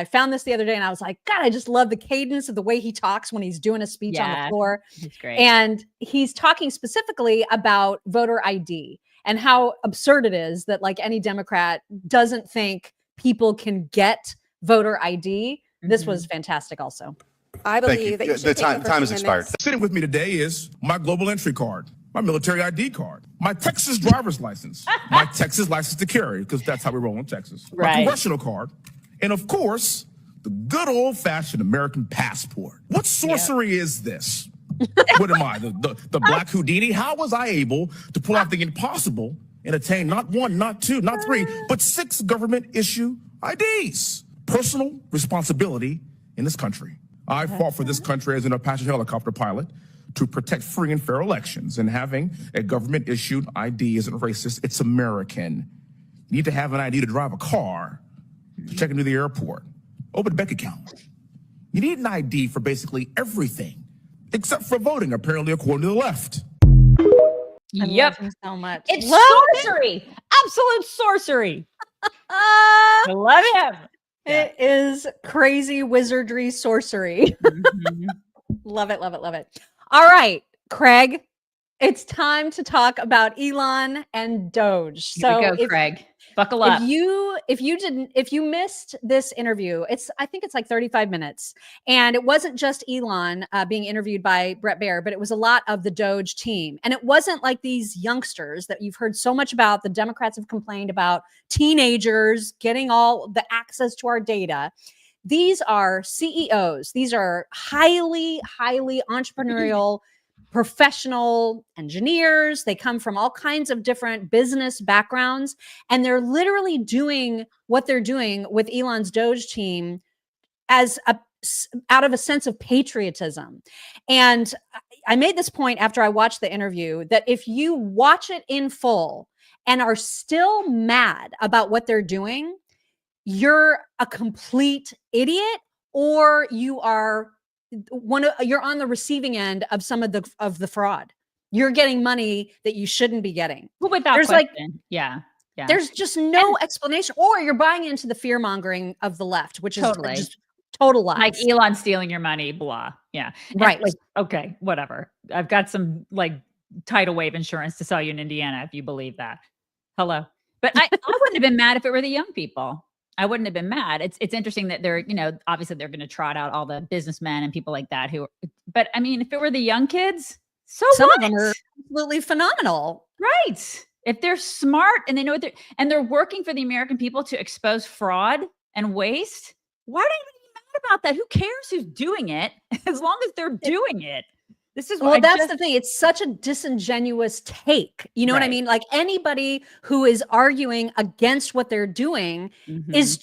found this the other day and I was like, God, I just love the cadence of the way he talks when he's doing a speech on the floor. It's great. And he's talking specifically about voter ID and how absurd it is that like any Democrat doesn't think people can get voter ID. This was fantastic also. I believe that you should The take time the First has expired. Amendment. Sitting with me today is my global entry card, my military ID card, my Texas driver's license, my Texas license to carry, because that's how we roll in Texas, my Right. congressional card, and of course, the good old-fashioned American passport. What sorcery is this? What am I, the Black Houdini? How was I able to pull off the impossible and attain not one, not two, not three, but 6 government-issue IDs? Personal responsibility in this country. I fought for this country as an Apache helicopter pilot to protect free and fair elections. And having a government-issued ID isn't racist, it's American. You need to have an ID to drive a car, to check into the airport, open a bank account. You need an ID for basically everything, except for voting, apparently, according to the left. I love him so much. It's Love sorcery. Absolute sorcery. I love him. It is crazy wizardry sorcery. Love it, love it, love it. All right, Craig, it's time to talk about Elon and DOGE. Here we go, Craig. Buckle up. If you missed this interview, I think it's like 35 minutes. And it wasn't just Elon being interviewed by Bret Baier, but it was a lot of the DOGE team. And it wasn't like these youngsters that you've heard so much about. The Democrats have complained about teenagers getting all the access to our data. These are CEOs. These are highly, highly entrepreneurial professional engineers. They come from all kinds of different business backgrounds, and they're literally doing what they're doing with Elon's DOGE team out of a sense of patriotism. And I made this point after I watched the interview that if you watch it in full and are still mad about what they're doing, you're a complete idiot, or you're on the receiving end of some of the fraud. You're getting money that you shouldn't be getting. Well, without question. Yeah. There's just no explanation, or you're buying into the fear mongering of the left, which is Totally. just total lies. Like Elon stealing your money, blah. Yeah. Right. Like, okay, whatever. I've got some like tidal wave insurance to sell you in Indiana if you believe that. Hello. But I wouldn't have been mad if it were the young people. I wouldn't have been mad. It's interesting that they're, obviously they're going to trot out all the businessmen and people like that but I mean, if it were the young kids, some of them are absolutely phenomenal. Right. If they're smart and they know what they're working for the American people to expose fraud and waste, why do you be mad about that? Who cares who's doing it as long as they're doing it? This is that's the thing. It's such a disingenuous take. You know what I mean? Like anybody who is arguing against what they're doing is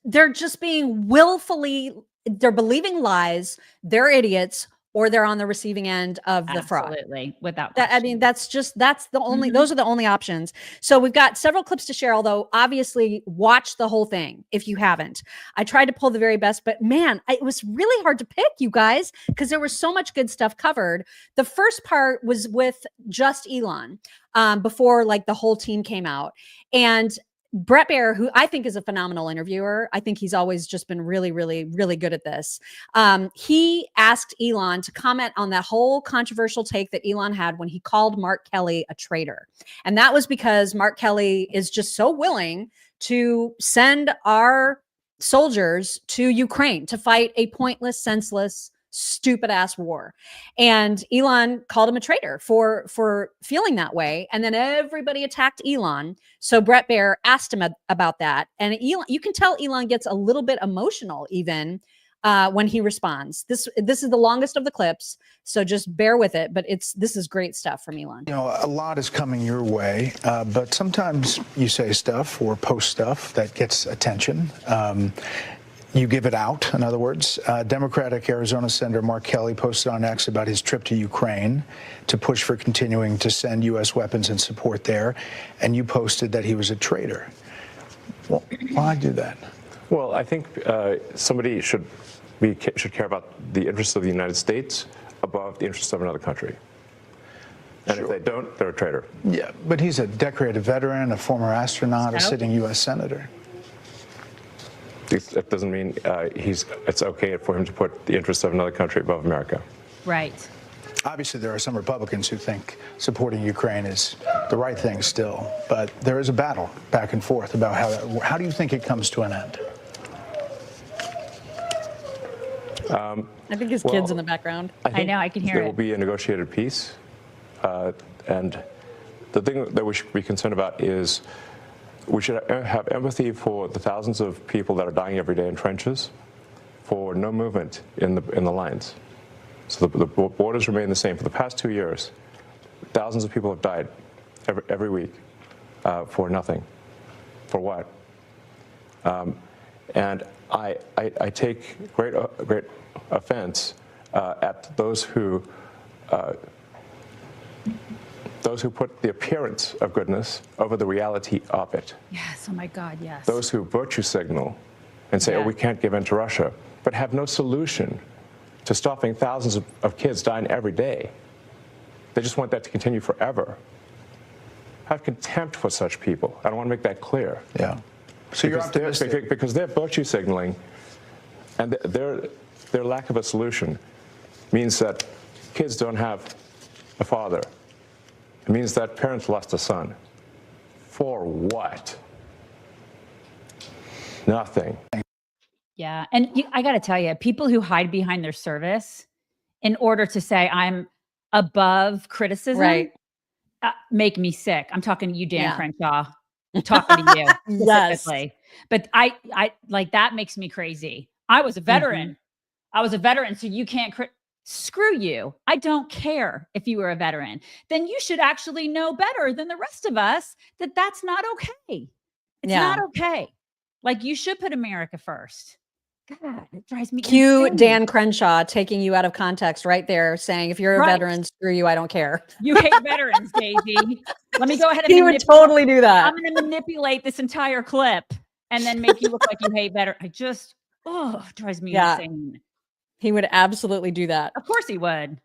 they're just being they're believing lies. They're idiots, or they're on the receiving end of the fraud. Absolutely. Without that. I mean, that's the only, those are the only options. So we've got several clips to share, although obviously watch the whole thing if you haven't. I tried to pull the very best, but man, it was really hard to pick, you guys, because there was so much good stuff covered. The first part was with just Elon before like the whole team came out. And Bret Baier, who I think is a phenomenal interviewer, I think he's always just been really, really, really good at this. He asked Elon to comment on that whole controversial take that Elon had when he called Mark Kelly a traitor. And that was because Mark Kelly is just so willing to send our soldiers to Ukraine to fight a pointless, senseless, stupid ass war. And Elon called him a traitor for feeling that way. And then everybody attacked Elon. So Bret Baier asked him about that. And Elon, you can tell Elon gets a little bit emotional even when he responds. This is the longest of the clips, so just bear with it. But this is great stuff from Elon. A lot is coming your way, but sometimes you say stuff or post stuff that gets attention. You give it out, in other words. Democratic Arizona Senator Mark Kelly posted on X about his trip to Ukraine to push for continuing to send U.S. weapons and support there, and you posted that he was a traitor. Well, why do that? Well, I think somebody should care about the interests of the United States above the interests of another country. And if they don't, they're a traitor. Yeah, but he's a decorated veteran, a former astronaut, a sitting U.S. senator. That doesn't mean it's okay for him to put the interests of another country above America. Right. Obviously, there are some Republicans who think supporting Ukraine is the right thing still, but there is a battle back and forth about how do you think it comes to an end? I think his kid's in the background. I know, I can hear it. There will be a negotiated peace, and the thing that we should be concerned about is we should have empathy for the thousands of people that are dying every day in trenches, for no movement in the lines. So the borders remain the same. For the past 2 years, thousands of people have died every week for nothing. For what? And I take great offense at those who those who put the appearance of goodness over the reality of it. Yes, oh my God, yes. Those who virtue signal and say, oh, we can't give in to Russia, but have no solution to stopping thousands of kids dying every day. They just want that to continue forever. I have contempt for such people. I don't want to make that clear. Yeah. So you're optimistic. Because they're virtue signaling, and their lack of a solution means that kids don't have a father. It means that parents lost a son. For what? Nothing. Yeah, and I got to tell you, people who hide behind their service in order to say I'm above criticism, make me sick. I'm talking to you, Dan Crenshaw. I'm talking to you specifically. But I like that makes me crazy. I was a veteran. I was a veteran, so you can't screw you. I don't care if you were a veteran. Then you should actually know better than the rest of us that that's not okay. It's not okay. Like, you should put America first. God, it drives me Cue insane. Dan Crenshaw taking you out of context right there, saying, if you're a veteran, screw you, I don't care. You hate veterans, Daisy. Let me go ahead and He would totally do that. I'm going to manipulate this entire clip and then make you look like you hate veterans. It drives me insane. He would absolutely do that. Of course he would.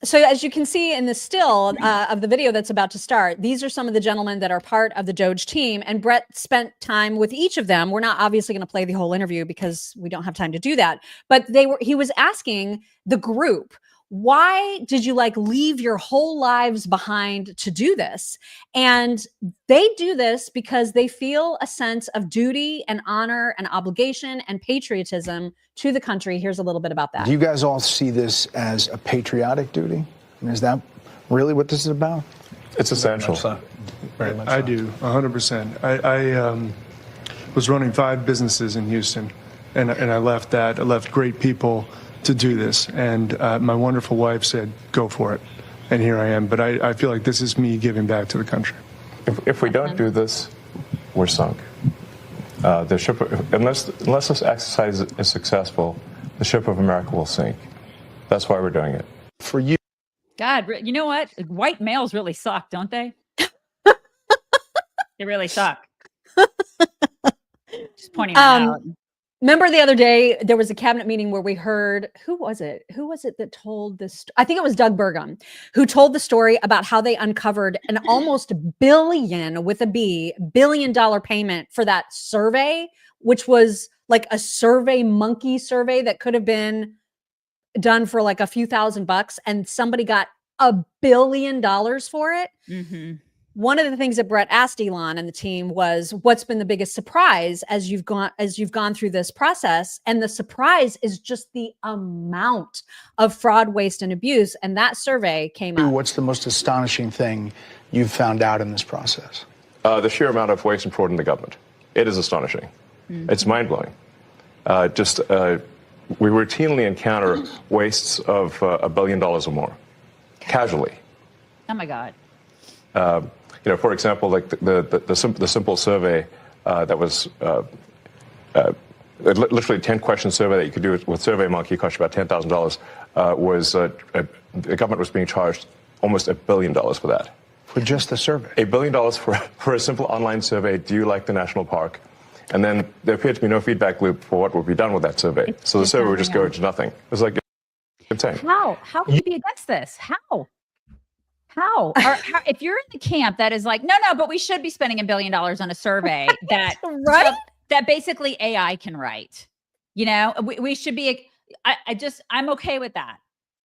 So as you can see in the still of the video that's about to start, these are some of the gentlemen that are part of the DOGE team, and Bret spent time with each of them. We're not obviously going to play the whole interview because we don't have time to do that, but he was asking the group, why did you leave your whole lives behind to do this? And they do this because they feel a sense of duty and honor and obligation and patriotism to the country. Here's a little bit about that. Do you guys all see this as a patriotic duty? I mean, is that really what this is about? It's essential. Very much so. I do, 100%. I was running 5 businesses in Houston, and I left that. I left great people to do this, and my wonderful wife said, go for it. And here I am. But I feel like this is me giving back to the country. If we don't do this, we're sunk. The ship, unless this exercise is successful, the ship of America will sink. That's why we're doing it. For you. God, you know what? White males really suck, don't they? They really suck. Just pointing that out. Remember the other day, there was a cabinet meeting where we heard, who was it that told this? I think it was Doug Burgum, who told the story about how they uncovered an almost billion with a B, $1 billion payment for that survey, which was like a Survey Monkey survey that could have been done for like a few $1,000, and somebody got $1 billion for it. Mm-hmm. One of the things that Bret asked Elon and the team was, what's been the biggest surprise as you've gone through this process? And the surprise is just the amount of fraud, waste, and abuse. And that survey came up. What's the most astonishing thing you've found out in this process? The sheer amount of waste and fraud in the government. It is astonishing. Mm-hmm. It's mind-blowing. We routinely encounter wastes of $1 billion or more, casually. Oh my God. For example, like the simple survey that was literally 10-question survey that you could do with SurveyMonkey, cost you about $10,000. The government was being charged almost $1 billion for that. For just the survey? $1 billion for a simple online survey. Do you like the national park? And then there appeared to be no feedback loop for what would be done with that survey. So the survey would just go into nothing. It was like insane. How can you be against this? How? If you're in the camp that is like, no, but we should be spending $1 billion on a survey that that basically AI can write. We should be. I'm okay with that.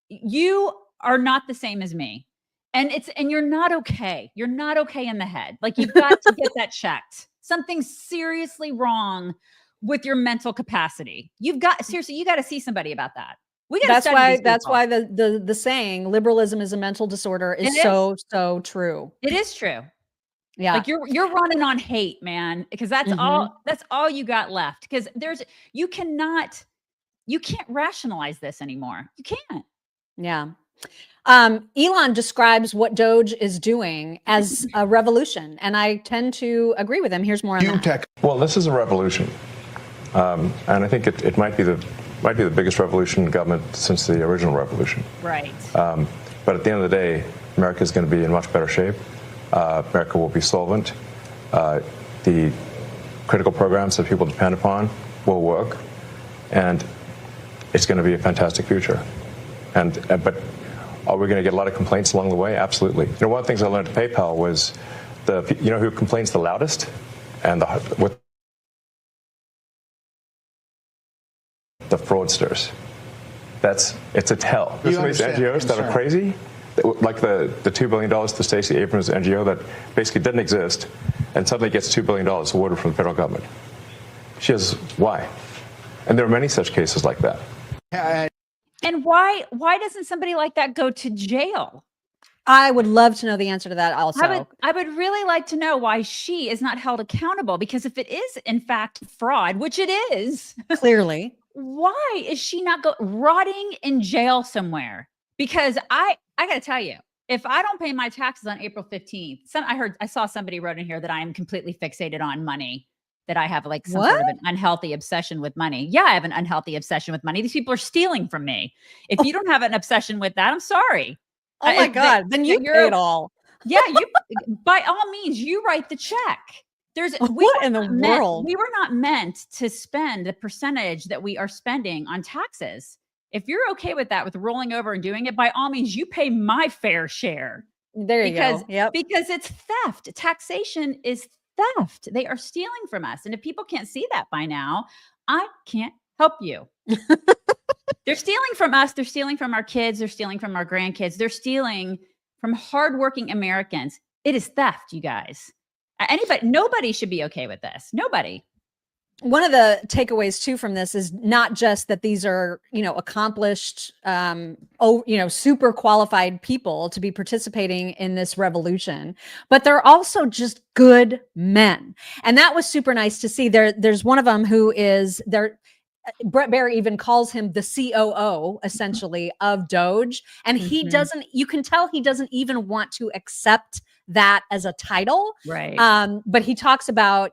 You are not the same as me, and you're not okay. You're not okay in the head. Like, you've got to get that checked. Something's seriously wrong with your mental capacity. You got to see somebody about that. That's why the saying liberalism is a mental disorder is so true. It is true. Yeah. Like, you're running on hate, man, because that's all you got left. Because you can't rationalize this anymore. You can't. Yeah. Elon describes what DOGE is doing as a revolution, and I tend to agree with him. Here's more on that. Well, this is a revolution, and I think it might be the biggest revolution in government since the original revolution. Right. But at the end of the day, America is going to be in much better shape. America will be solvent. The critical programs that people depend upon will work, and it's going to be a fantastic future. But are we going to get a lot of complaints along the way? Absolutely. One of the things I learned at PayPal was who complains the loudest and with the fraudsters. It's a tell. There's some of these NGOs that are crazy, like the $2 billion to Stacey Abrams' NGO that basically didn't exist, and suddenly gets $2 billion awarded from the federal government. She has why? And there are many such cases like that. And why doesn't somebody like that go to jail? I would love to know the answer to that also. I would really like to know why she is not held accountable, because if it is in fact fraud, which it is, clearly, why is she not rotting in jail somewhere? Because I got to tell you, if I don't pay my taxes on April 15th, I saw somebody wrote in here that I am completely fixated on money, that I have like some sort of an unhealthy obsession with money. Yeah, I have an unhealthy obsession with money. These people are stealing from me. If you don't have an obsession with that, I'm sorry. Oh my God, then you pay it all. Yeah, you by all means, you write the check. What in the world? We were not meant to spend the percentage that we are spending on taxes. If you're okay with that, with rolling over and doing it, by all means, you pay my fair share. There you go. Yep. Because it's theft. Taxation is theft. They are stealing from us. And if people can't see that by now, I can't help you. They're stealing from us. They're stealing from our kids. They're stealing from our grandkids. They're stealing from hardworking Americans. It is theft, you guys. Nobody should be okay with this. Nobody. One of the takeaways too from this is not just that these are, accomplished, super qualified people to be participating in this revolution, but they're also just good men. And that was super nice to see. There's one of them who is there. Bret Baier even calls him the COO, essentially, of DOGE. And he doesn't, you can tell he doesn't even want to accept that as a title. Right. But he talks about,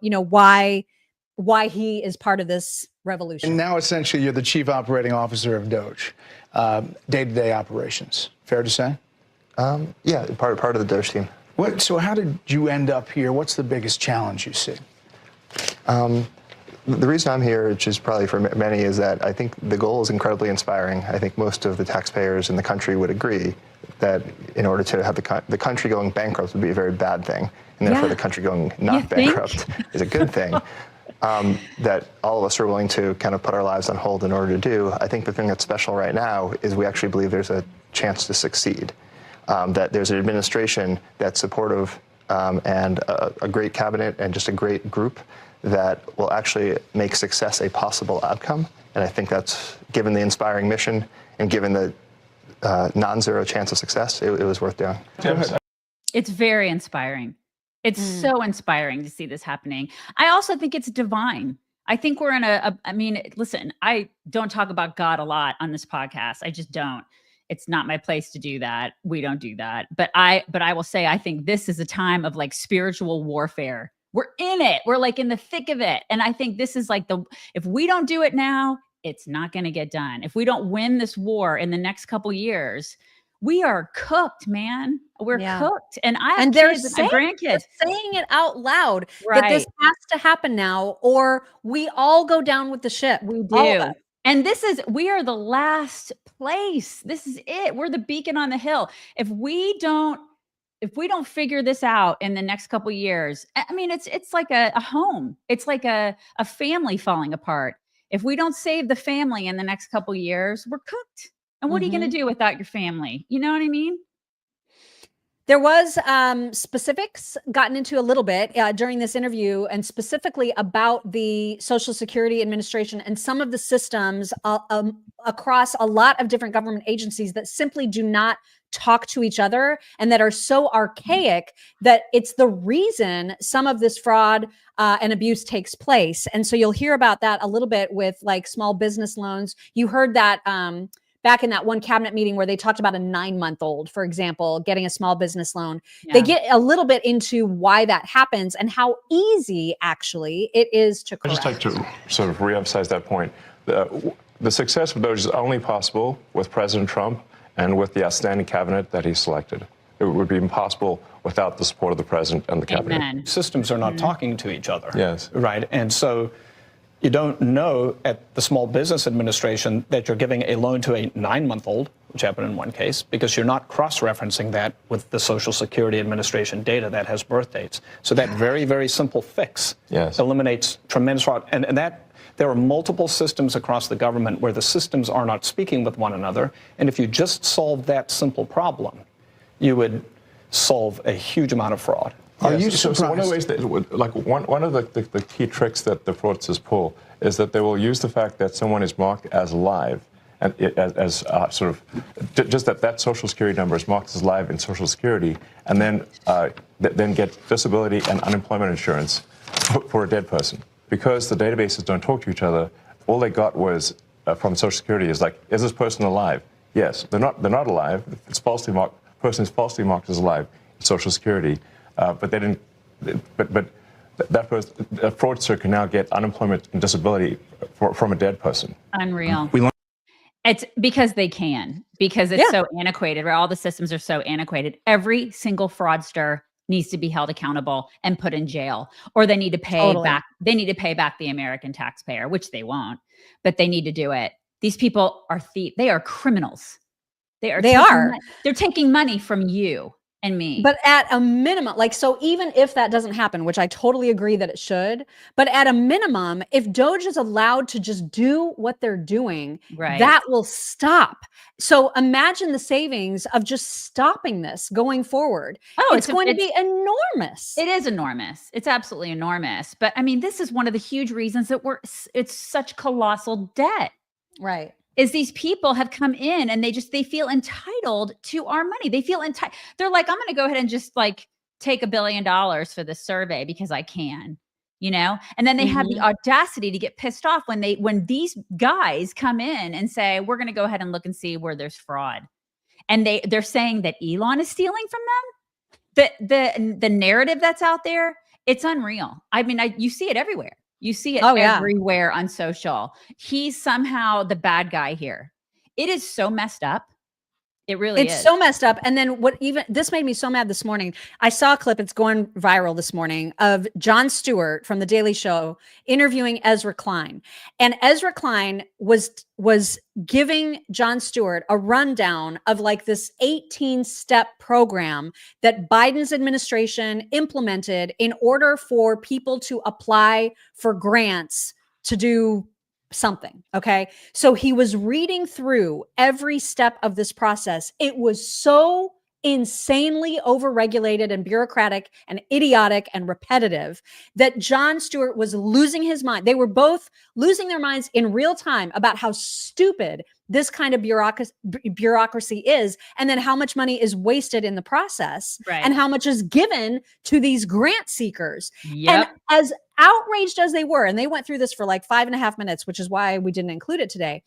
why he is part of this revolution. And now essentially you're the chief operating officer of DOGE, day-to-day operations. Fair to say? Yeah, part of the DOGE team. So how did you end up here? What's the biggest challenge you see? The reason I'm here, which is probably for many, is that I think the goal is incredibly inspiring. I think most of the taxpayers in the country would agree that in order to have the country going bankrupt would be a very bad thing, and therefore the country going not bankrupt is a good thing. That all of us are willing to kind of put our lives on hold in order to do. I think the thing that's special right now is we actually believe there's a chance to succeed. That there's an administration that's supportive and a great cabinet and just a great group that will actually make success a possible outcome. And I think that's, given the inspiring mission and given the non-zero chance of success, it was worth doing. It's very inspiring. It's so inspiring to see this happening. I also think it's divine. I think we're in listen, I don't talk about God a lot on this podcast. I just don't. It's not my place to do that. We don't do that. But I will say, I think this is a time of like spiritual warfare. We're in it. We're like in the thick of it. And I think this is like if we don't do it now, it's not going to get done. If we don't win this war in the next couple years, we are cooked, man. We're cooked. And they're my grandkids saying it out loud that this has to happen now, or we all go down with the ship. We do. And we are the last place. This is it. We're the beacon on the hill. If we don't figure this out in the next couple of years, it's like a home. It's like a family falling apart. If we don't save the family in the next couple of years, we're cooked. And what are you going to do without your family? You know what I mean? There was specifics gotten into a little bit during this interview, and specifically about the Social Security Administration and some of the systems across a lot of different government agencies that simply do not talk to each other and that are so archaic that it's the reason some of this fraud and abuse takes place. And so you'll hear about that a little bit with like small business loans. You heard that back in that one cabinet meeting where they talked about a 9-month-old, for example, getting a small business loan. They get a little bit into why that happens and how easy actually it is to correct. I'd just like to sort of reemphasize that point. The success of DOGE is only possible with President Trump and with the outstanding cabinet that he selected. It would be impossible without the support of the president and the cabinet. Amen. Systems are not talking to each other. Yes. Right. And so you don't know at the Small Business Administration that you're giving a loan to a 9-month-old, which happened in one case, because you're not cross-referencing that with the Social Security Administration data that has birth dates. So that very, very simple fix eliminates tremendous fraud. And that there are multiple systems across the government where the systems are not speaking with one another. And if you just solve that simple problem, you would solve a huge amount of fraud. Are you surprised? So one of the ways that, like one of the key tricks that the fraudsters pull is that they will use the fact that someone is marked as live, and as sort of just that Social Security number is marked as live in Social Security, and then get disability and unemployment insurance for a dead person. Because the databases don't talk to each other, all they got was from Social Security is like, is this person alive? Yes, they're not alive. It's falsely marked. Person is falsely marked as alive in Social Security. But they didn't. But that fraudster can now get unemployment and disability from a dead person. Unreal. It's because they can, because it's so antiquated, right? All the systems are so antiquated. Every single fraudster needs to be held accountable and put in jail, or they need to pay back. They need to pay back the American taxpayer, which they won't, but they need to do it. These people are thieves. They are criminals. They're taking money from you and me. But at a minimum, like, so even if that doesn't happen, which I totally agree that it should, but at a minimum, if DOGE is allowed to just do what they're doing, that will stop. So imagine the savings of just stopping this going forward. Oh, it's going to be enormous. It is enormous. It's absolutely enormous. But I mean, this is one of the huge reasons that it's such colossal debt. Right. Is these people have come in and they feel entitled to our money. They feel entitled. They're like, I'm going to go ahead and just like take $1 billion for this survey because I can, you know? And then they have the audacity to get pissed off when these guys come in and say, we're going to go ahead and look and see where there's fraud. And they're saying that Elon is stealing from them. The narrative that's out there, it's unreal. I mean, you see it everywhere. You see it everywhere on social. He's somehow the bad guy here. It is so messed up. It really is. It's so messed up. And then this made me so mad this morning. I saw a clip, it's going viral this morning, of Jon Stewart from The Daily Show interviewing Ezra Klein. And Ezra Klein was giving Jon Stewart a rundown of like this 18-step program that Biden's administration implemented in order for people to apply for grants to do something. Okay. So he was reading through every step of this process. It was so insanely overregulated and bureaucratic and idiotic and repetitive that Jon Stewart was losing his mind. They were both losing their minds in real time about how stupid this kind of bureaucracy is, and then how much money is wasted in the process, and how much is given to these grant seekers. And as outraged as they were, and they went through this for like 5.5 minutes, which is why we didn't include it today,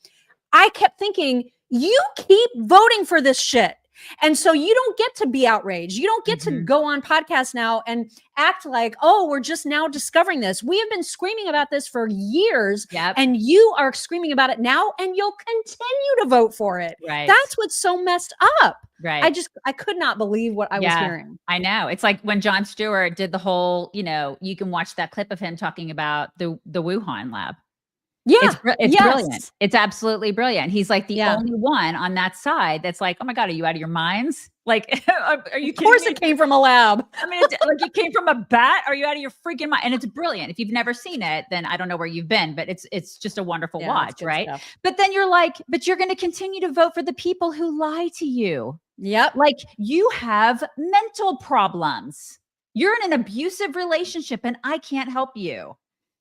I kept thinking, you keep voting for this shit. And so you don't get to be outraged. You don't get to go on podcasts now and act like, oh, we're just now discovering this. We have been screaming about this for years, and you are screaming about it now, and you'll continue to vote for it. That's what's so messed up. I could not believe what I was hearing. I know. It's like when Jon Stewart did the whole, you can watch that clip of him talking about the Wuhan lab. It's brilliant. It's absolutely brilliant. He's like the only one on that side that's like, oh my God, are you out of your minds? Like, are you kidding me? Of course it came from a lab. I mean, it came from a bat. Are you out of your freaking mind? And it's brilliant. If you've never seen it, then I don't know where you've been, but it's just a wonderful watch, right? Stuff. But then you're like, but you're going to continue to vote for the people who lie to you. Like you have mental problems. You're in an abusive relationship and I can't help you.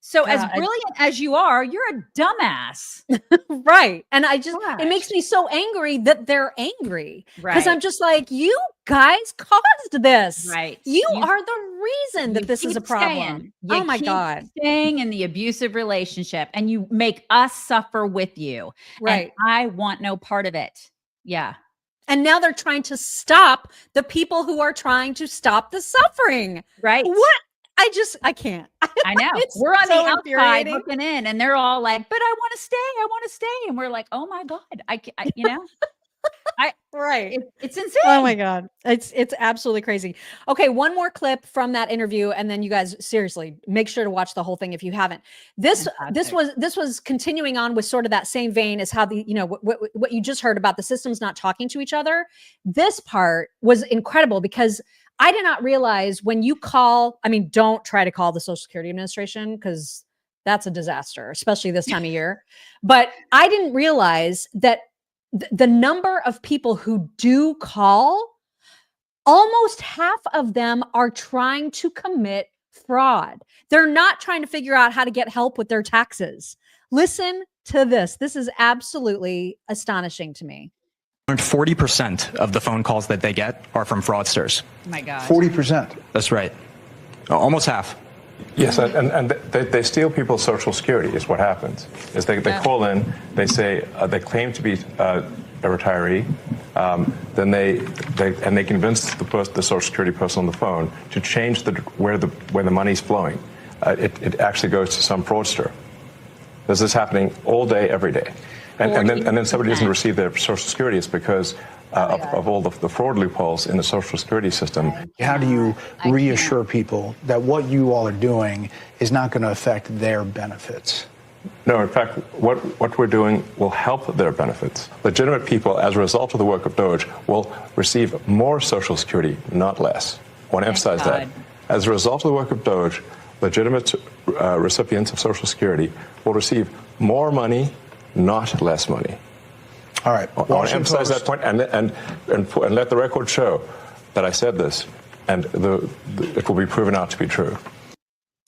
So as brilliant as you are, you're a dumbass. Right. And it makes me so angry that they're angry. Because I'm just like, you guys caused this. You are the reason that this is a problem. Oh my God. Staying in the abusive relationship and you make us suffer with you. And I want no part of it. Yeah. And now they're trying to stop the people who are trying to stop the suffering. What? I can't. I know. We're on the outside looking in and they're all like, but I want to stay. And we're like, oh my God. Right. It's insane. Oh my God. It's absolutely crazy. Okay, one more clip from that interview, and then you guys seriously make sure to watch the whole thing if you haven't. This was continuing on with sort of that same vein as how what you just heard about the systems not talking to each other. This part was incredible because I did not realize when you call, don't try to call the Social Security Administration because that's a disaster, especially this time of year. But I didn't realize that the number of people who do call, almost half of them are trying to commit fraud. They're not trying to figure out how to get help with their taxes. Listen to this. This is absolutely astonishing to me. 40% of the phone calls that they get are from fraudsters. Oh my God. 40%. That's right. Almost half. Yes, and they steal people's Social Security is what happens. Is they call in, they say they claim to be a retiree, then they convince the Social Security person on the phone to change where the money's flowing. It actually goes to some fraudster. This is happening all day, every day, and then somebody doesn't receive their Social Security. It's because of all the fraud loopholes in the Social Security system. How do you reassure people that what you all are doing is not going to affect their benefits? No, in fact, what we're doing will help their benefits. Legitimate people, as a result of the work of DOGE, will receive more Social Security, not less. I want to emphasize that. As a result of the work of DOGE, legitimate recipients of Social Security will receive more money, not less money. All right. I want to emphasize that point and let the record show that I said this, and it will be proven out to be true.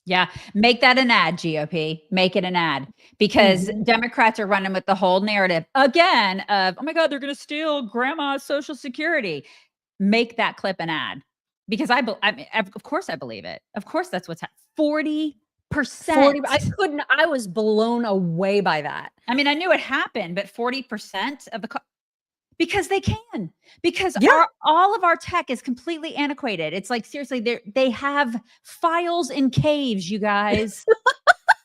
Yeah, make that an ad, GOP. Make it an ad, because Democrats are running with the whole narrative again of, oh my God, they're going to steal grandma's Social Security. Make that clip an ad, because of course I believe it. Of course that's what's happening. 40%. I was blown away by that. I knew it happened, but 40% of because they can, because all of our tech is completely antiquated. It's like, seriously, they have files in caves, you guys.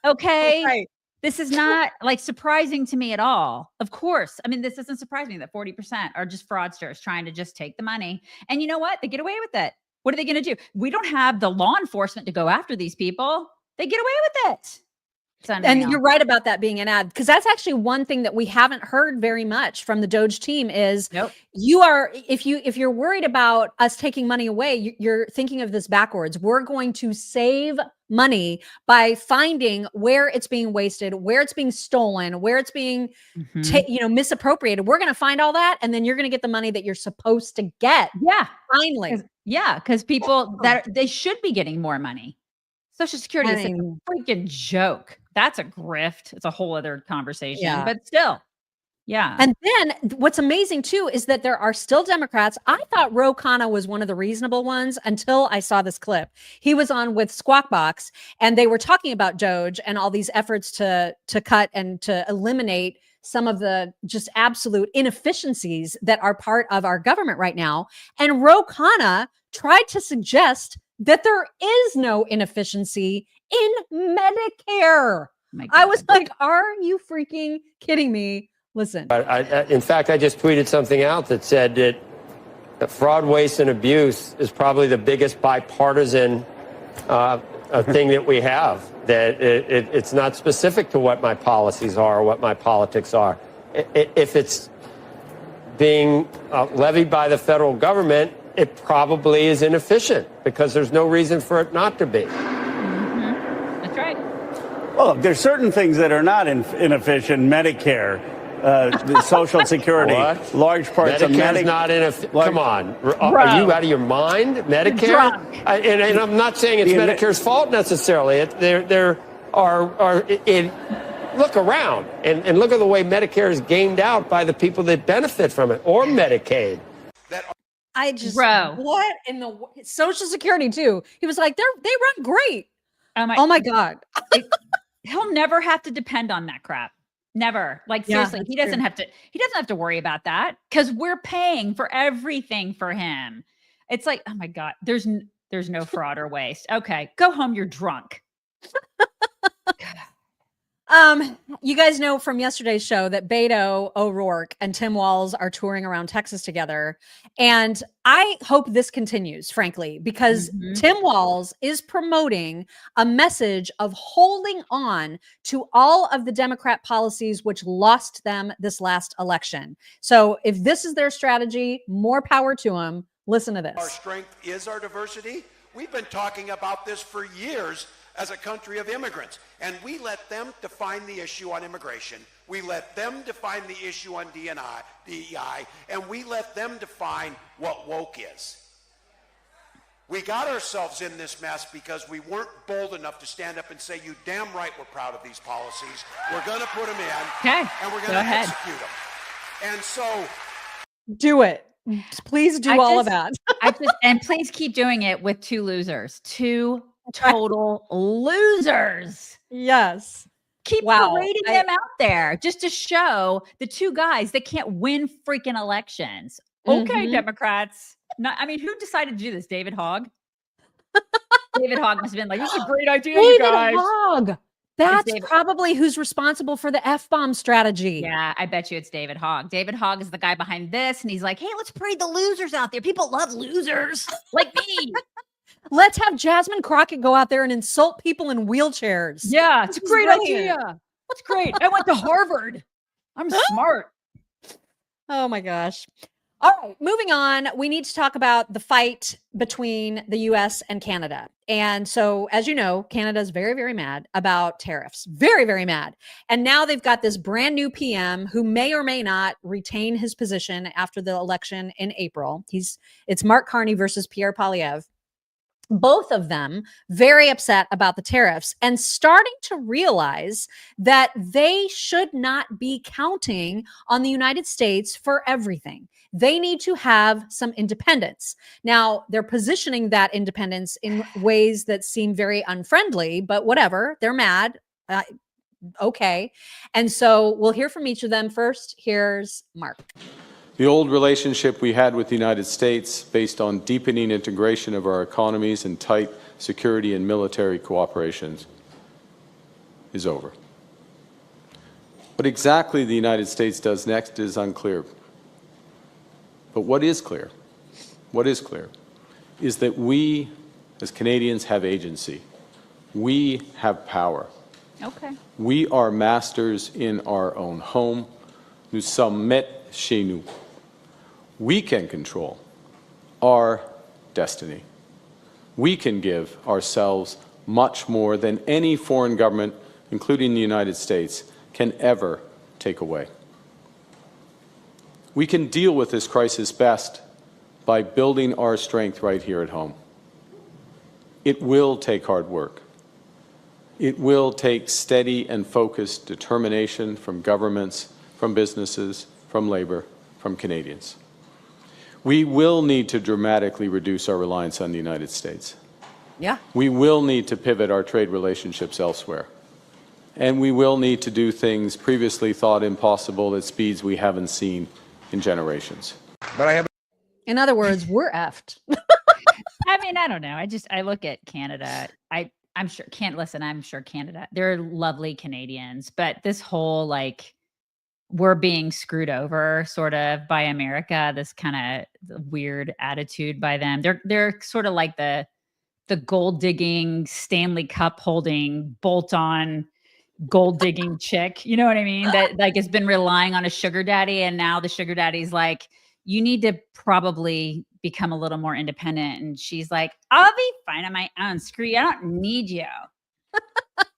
Okay. Right. This is not like surprising to me at all. Of course. This doesn't surprise me that 40% are just fraudsters trying to just take the money. And you know what? They get away with it. What are they going to do? We don't have the law enforcement to go after these people. They get away with it. And you're right about that being an ad, because that's actually one thing that we haven't heard very much from the DOGE team is if you're worried about us taking money away, you're thinking of this backwards. We're going to save money by finding where it's being wasted, where it's being stolen, where it's being misappropriated. We're going to find all that, and then you're going to get the money that you're supposed to get. Yeah. Finally. Yeah, because people they should be getting more money. Social Security is a freaking joke. That's a grift. It's a whole other conversation, but still. Yeah. And then what's amazing too is that there are still Democrats. I thought Ro Khanna was one of the reasonable ones until I saw this clip. He was on with Squawk Box, and they were talking about DOGE and all these efforts to cut and to eliminate some of the just absolute inefficiencies that are part of our government right now. And Ro Khanna tried to suggest that there is no inefficiency in Medicare. I was like, are you freaking kidding me? Listen. In fact, I just tweeted something out that said that fraud, waste, and abuse is probably the biggest bipartisan thing that we have. That it's not specific to what my policies are or what my politics are. If it's being levied by the federal government, it probably is inefficient because there's no reason for it not to be. That's right. Well, there's certain things that are not inefficient. Medicare, the Social Security, large parts of Medicare. Not inefficient. Come on, are you out of your mind? Medicare, and I'm not saying it's Medicare's fault necessarily. Look around and look at the way Medicare is gamed out by the people that benefit from it, or Medicaid. What in the Social Security too? He was like, they run great. Oh my God. He'll never have to depend on that crap. Never. Like seriously, he doesn't have to worry about that because we're paying for everything for him. It's like, oh my God, there's no fraud or waste. Okay, go home. You're drunk. You guys know from yesterday's show that Beto O'Rourke and Tim Walz are touring around Texas together. And I hope this continues, frankly, because Tim Walz is promoting a message of holding on to all of the Democrat policies which lost them this last election. So if this is their strategy, more power to them. Listen to this. Our strength is our diversity. We've been talking about this for years as a country of immigrants, and we let them define the issue on immigration. We let them define the issue on DEI, and we let them define what woke is. We got ourselves in this mess because we weren't bold enough to stand up and say, you damn right we're proud of these policies. We're going to put them in, and we're going to execute them. And so... Do it. Please do all of that. And please keep doing it with two losers. Two total losers. Yes. Keep parading them out there just to show the two guys that can't win freaking elections. Okay, Democrats. I mean, who decided to do this? David Hogg? David Hogg must have been like, this is a great idea, you guys. David Hogg. That's probably who's responsible for the F-bomb strategy. Yeah, I bet you it's David Hogg. David Hogg is the guy behind this, and he's like, hey, let's parade the losers out there. People love losers like me. Let's have Jasmine Crockett go out there and insult people in wheelchairs. Yeah, it's a great idea. That's great. I went to Harvard. I'm smart. Oh my gosh. All right, moving on. We need to talk about the fight between the US and Canada. And so, as you know, Canada is very, very mad about tariffs. Very, very mad. And now they've got this brand new PM who may or may not retain his position after the election in April. It's Mark Carney versus Pierre Poilievre. Both of them very upset about the tariffs and starting to realize that they should not be counting on the United States for everything. They need to have some independence. Now, they're positioning that independence in ways that seem very unfriendly, but whatever, they're mad. Okay. And so we'll hear from each of them. First, here's Mark. The old relationship we had with the United States, based on deepening integration of our economies and tight security and military cooperation, is over. What exactly the United States does next is unclear. But what is clear is that we, as Canadians, have agency. We have power. Okay. We are masters in our own home. Nous sommes maîtres chez nous. We can control our destiny. We can give ourselves much more than any foreign government, including the United States, can ever take away. We can deal with this crisis best by building our strength right here at home. It will take hard work. It will take steady and focused determination from governments, from businesses, from labor, from Canadians. We will need to dramatically reduce our reliance on the United States. Yeah. We will need to pivot our trade relationships elsewhere. And we will need to do things previously thought impossible at speeds we haven't seen in generations. In other words, we're effed. I mean, I don't know. I look at Canada. I'm sure I'm sure Canada, they're lovely Canadians, but this whole like, we're being screwed over sort of by America, this kind of weird attitude by them. They're sort of like the gold digging, Stanley Cup holding, bolt on gold digging chick. You know what I mean? That like has been relying on a sugar daddy. And now the sugar daddy's like, you need to probably become a little more independent. And she's like, I'll be fine on my own. Screw you. I don't need you.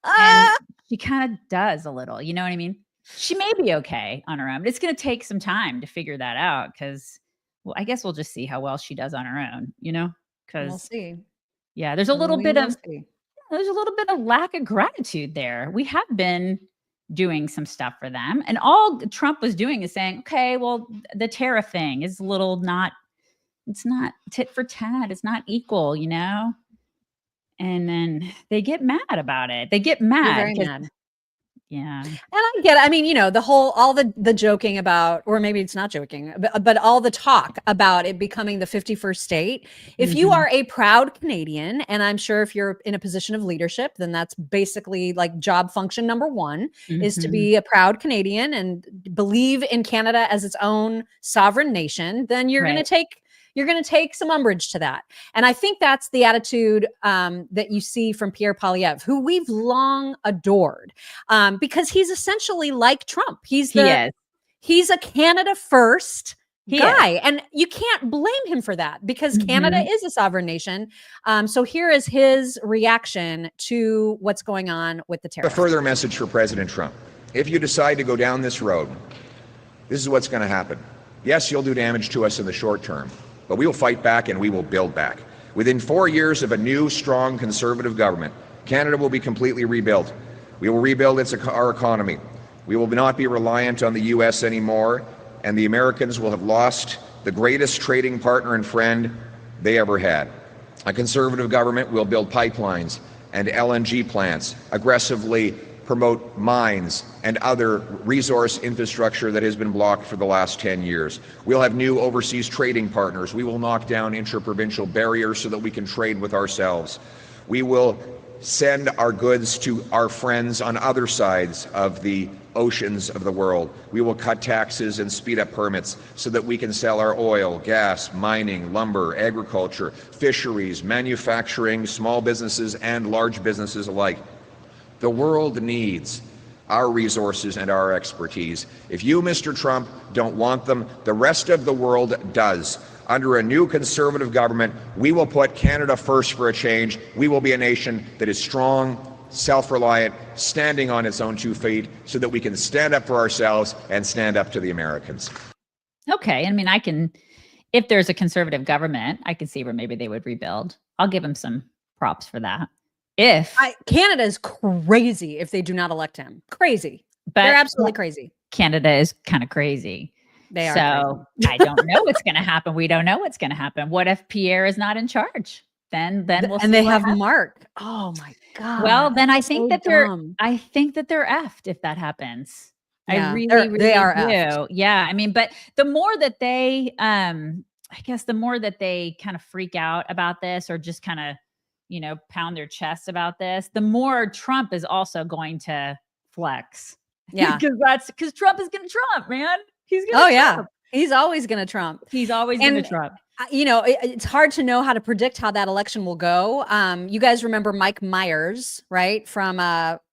And she kind of does a little, you know what I mean? She may be okay on her own, but it's going to take some time to figure that out because, well, I guess we'll just see how well she does on her own, you know? Because we'll see. Yeah, there's a little bit of lack of gratitude there. We have been doing some stuff for them, and all Trump was doing is saying, okay, well, the tariff thing is a little it's not tit for tat. It's not equal, you know? And then they get mad about it. They get mad. Very mad. Yeah. And I get it. I mean, all the joking about, or maybe it's not joking, but all the talk about it becoming the 51st state. If you are a proud Canadian, and I'm sure if you're in a position of leadership, then that's basically like job function number one is to be a proud Canadian and believe in Canada as its own sovereign nation. Then you're going to take some umbrage to that. And I think that's the attitude that you see from Pierre Poilievre, who we've long adored, because he's essentially like Trump. He's a Canada first guy. And you can't blame him for that because Canada is a sovereign nation. So here is his reaction to what's going on with the tariffs. A further message for President Trump. If you decide to go down this road, this is what's going to happen. Yes, you'll do damage to us in the short term, but we will fight back and we will build back. Within 4 years of a new, strong conservative government, Canada will be completely rebuilt. We will rebuild our economy. We will not be reliant on the U.S. anymore, and the Americans will have lost the greatest trading partner and friend they ever had. A conservative government will build pipelines and LNG plants, aggressively promote mines and other resource infrastructure that has been blocked for the last 10 years. We'll have new overseas trading partners. We will knock down inter-provincial barriers so that we can trade with ourselves. We will send our goods to our friends on other sides of the oceans of the world. We will cut taxes and speed up permits so that we can sell our oil, gas, mining, lumber, agriculture, fisheries, manufacturing, small businesses and large businesses alike. The world needs our resources and our expertise. If you, Mr. Trump, don't want them, the rest of the world does. Under a new conservative government, we will put Canada first for a change. We will be a nation that is strong, self-reliant, standing on its own 2 feet so that we can stand up for ourselves and stand up to the Americans. Okay. I mean, if there's a conservative government, I can see where maybe they would rebuild. I'll give them some props for that. Canada is crazy if they do not elect him. Crazy. But they're absolutely crazy. Canada is kind of crazy. They are. So I don't know what's going to happen. We don't know what's going to happen. What if Pierre is not in charge? Then we'll see. And they what have happens. Mark. Oh my God. Well, then I think that they're dumb. effed if that happens. Yeah, I really they are do. effed. Yeah. I mean, but the more that they, I guess the more that they kind of freak out about this or just kind of, pound their chest about this, the more Trump is also going to flex. Yeah. because Trump is going to Trump, man. He's going to Trump. He's always going to Trump. He's always going to Trump. It's hard to know how to predict how that election will go. You guys remember Mike Myers, right? From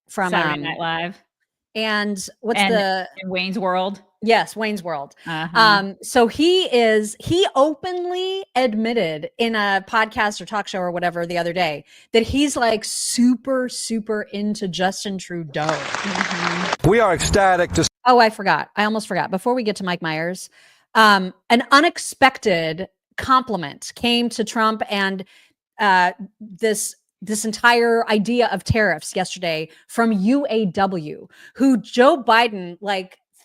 Saturday Night Live. And in Wayne's World? Yes, Wayne's World. So he openly admitted in a podcast or talk show or whatever the other day that he's like super, super into Justin Trudeau. We are ecstatic to. Oh, I almost forgot. Before we get to Mike Myers, an unexpected compliment came to Trump and this entire idea of tariffs yesterday from UAW, who Joe Biden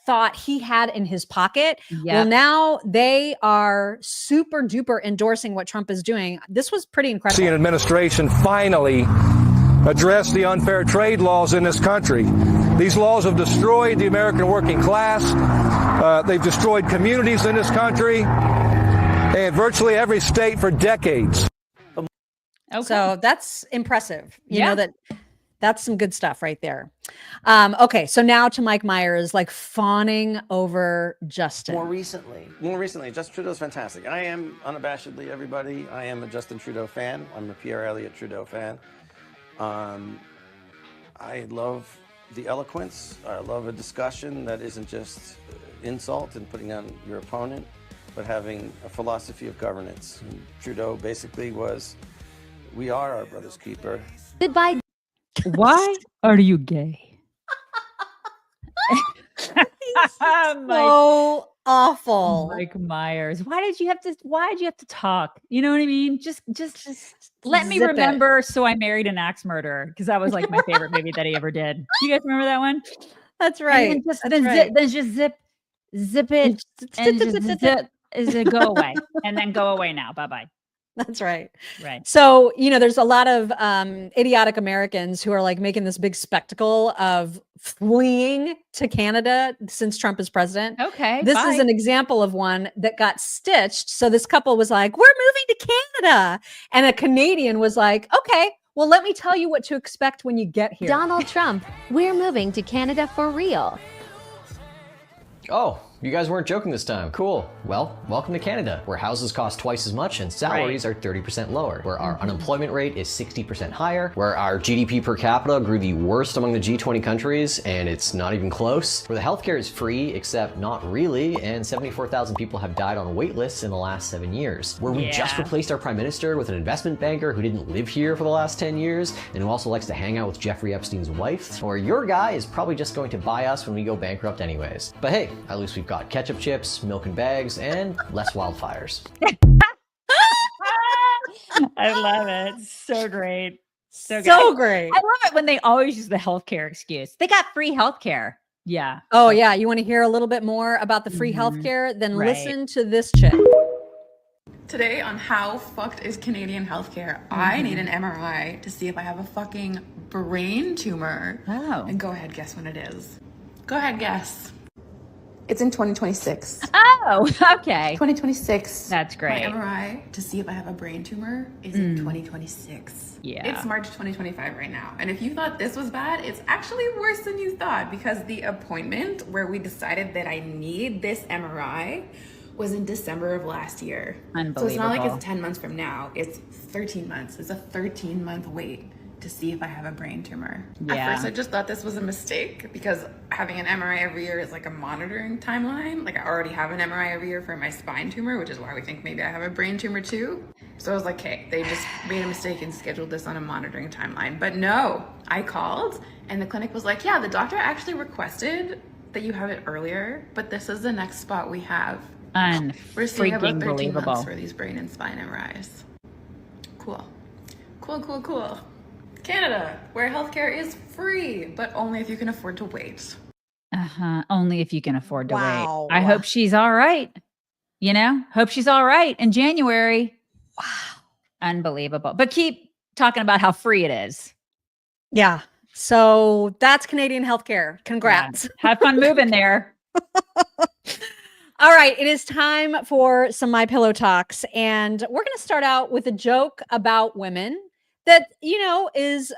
thought he had in his pocket. Yep. Well, now they are super duper endorsing what Trump is doing. This was pretty incredible. See an administration finally address the unfair trade laws in this country. These laws have destroyed the American working class. They've destroyed communities in this country and virtually every state for decades. Okay. So that's impressive. You know that's some good stuff right there. Okay, so now to Mike Myers, fawning over Justin. More recently, Justin Trudeau's fantastic. I am unabashedly, everybody, I am a Justin Trudeau fan. I'm a Pierre Elliott Trudeau fan. I love the eloquence. I love a discussion that isn't just insult and putting on your opponent, but having a philosophy of governance. And Trudeau basically was, we are our brother's keeper. Goodbye. Why are you gay? So awful. Mike Myers. Why did you have to talk? You know what I mean? Just let me remember. So I Married an Axe Murderer, because that was my favorite movie that he ever did. You guys remember that one? That's right. Then just zip it and just go away. And then go away now. Bye-bye. That's right. Right. So, there's a lot of idiotic Americans who are like making this big spectacle of fleeing to Canada since Trump is president. Okay. This is an example of one that got stitched. So this couple was like, we're moving to Canada. And a Canadian was like, okay, well, let me tell you what to expect when you get here. Donald Trump, we're moving to Canada for real. Oh, you guys weren't joking this time. Cool. Well, welcome to Canada, where houses cost twice as much and salaries are 30% lower, where our unemployment rate is 60% higher, where our GDP per capita grew the worst among the G20 countries, and it's not even close, where the healthcare is free, except not really, and 74,000 people have died on wait lists in the last 7 years, where we just replaced our prime minister with an investment banker who didn't live here for the last 10 years, and who also likes to hang out with Jeffrey Epstein's wife, or your guy is probably just going to buy us when we go bankrupt anyways. But hey, at least we've got ketchup chips, milk and bags, and less wildfires. I love it. So great. So great. I love it when they always use the healthcare excuse. They got free healthcare. Yeah. Oh, yeah. You want to hear a little bit more about the free healthcare? Then listen to this chick. Today on how fucked is Canadian healthcare, I need an MRI to see if I have a fucking brain tumor. Oh. And go ahead, guess when it is. Go ahead, guess. It's in 2026. Oh, okay. 2026. That's great. My MRI to see if I have a brain tumor is in 2026. Yeah. It's March 2025 right now. And if you thought this was bad, it's actually worse than you thought, because the appointment where we decided that I need this MRI was in December of last year. Unbelievable. So it's not like it's 10 months from now. It's 13 months. It's a 13-month wait to see if I have a brain tumor. Yeah. At first, I just thought this was a mistake because having an MRI every year is like a monitoring timeline. Like, I already have an MRI every year for my spine tumor, which is why we think maybe I have a brain tumor too. So I was like, hey, they just made a mistake and scheduled this on a monitoring timeline. But no, I called and the clinic was like, yeah, the doctor actually requested that you have it earlier, but this is the next spot we have. We're seeing about 13 months for these brain and spine MRIs. Cool. Cool, cool, cool. Canada, where healthcare is free, but only if you can afford to wait. Only if you can afford to wait. I hope she's all right. Hope she's all right in January. Wow. Unbelievable. But keep talking about how free it is. Yeah. So that's Canadian healthcare. Congrats. Yeah. Have fun moving there. All right. It is time for some My Pillow Talks. And we're going to start out with a joke about women that, is,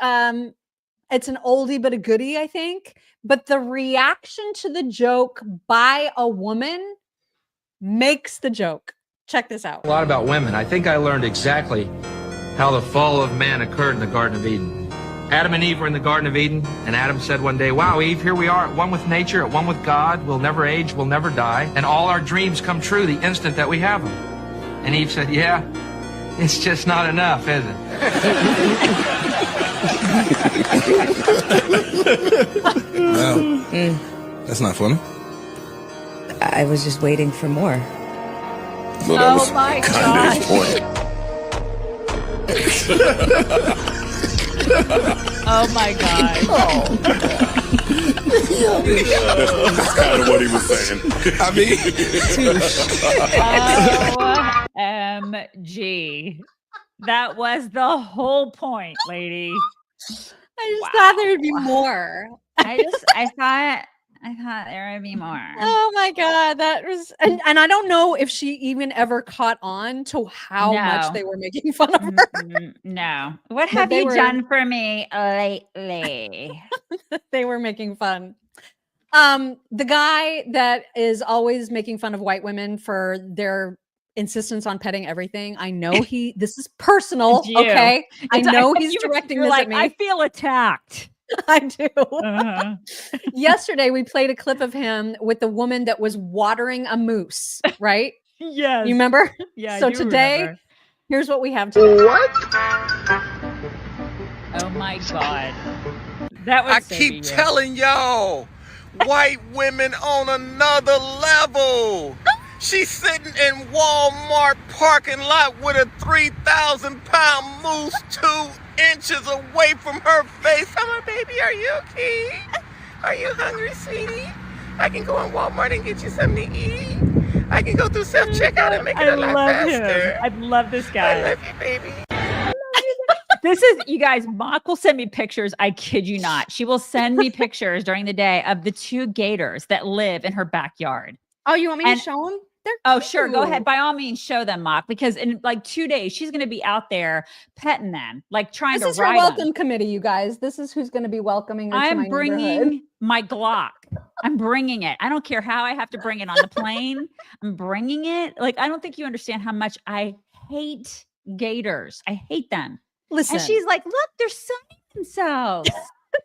it's an oldie but a goodie, I think. But the reaction to the joke by a woman makes the joke. Check this out. A lot about women. I think I learned exactly how the fall of man occurred in the Garden of Eden. Adam and Eve were in the Garden of Eden, and Adam said one day, wow, Eve, here we are at one with nature, at one with God. We'll never age, we'll never die, and all our dreams come true the instant that we have them. And Eve said, yeah, it's just not enough, is it? Wow. That's not funny. I was just waiting for more. Well, that was my kind of God. Oh my God. That's kind of what he was saying. I mean, OMG. That was the whole point, lady. I just thought there would be more. I thought there would be more. Oh my God. That was, and I don't know if she even ever caught on to how much they were making fun of her. No. What have you done for me lately? They were making fun. The guy that is always making fun of white women for their insistence on petting everything. I know this is personal. Okay. I know he's directing this at me. I feel attacked. I do. Yesterday, we played a clip of him with the woman that was watering a moose, right? Yes. You remember? Yeah. So today, here's what we have today. What? Oh my God. That was I keep telling y'all, white women on another level. She's sitting in Walmart parking lot with a 3,000-pound moose 2 inches away from her face. I'm like, baby, are you okay? Are you hungry, sweetie? I can go in Walmart and get you something to eat. I can go through self-checkout and make it a lot faster. I love this guy. I love you, baby. This is, you guys, Mock will send me pictures. I kid you not. She will send me pictures during the day of the 2 gators that live in her backyard. Oh, you want me to show them? Oh, sure. Go ahead. By all means, show them, Mock, because in like 2 days, she's going to be out there petting them, like trying to ride them. This is her welcome committee, you guys. This is who's going to be welcoming her to my bringing my Glock. I'm bringing it. I don't care how I have to bring it on the plane. I'm bringing it. Like, I don't think you understand how much I hate gators. I hate them. Listen. And she's like, look, they're sunning themselves.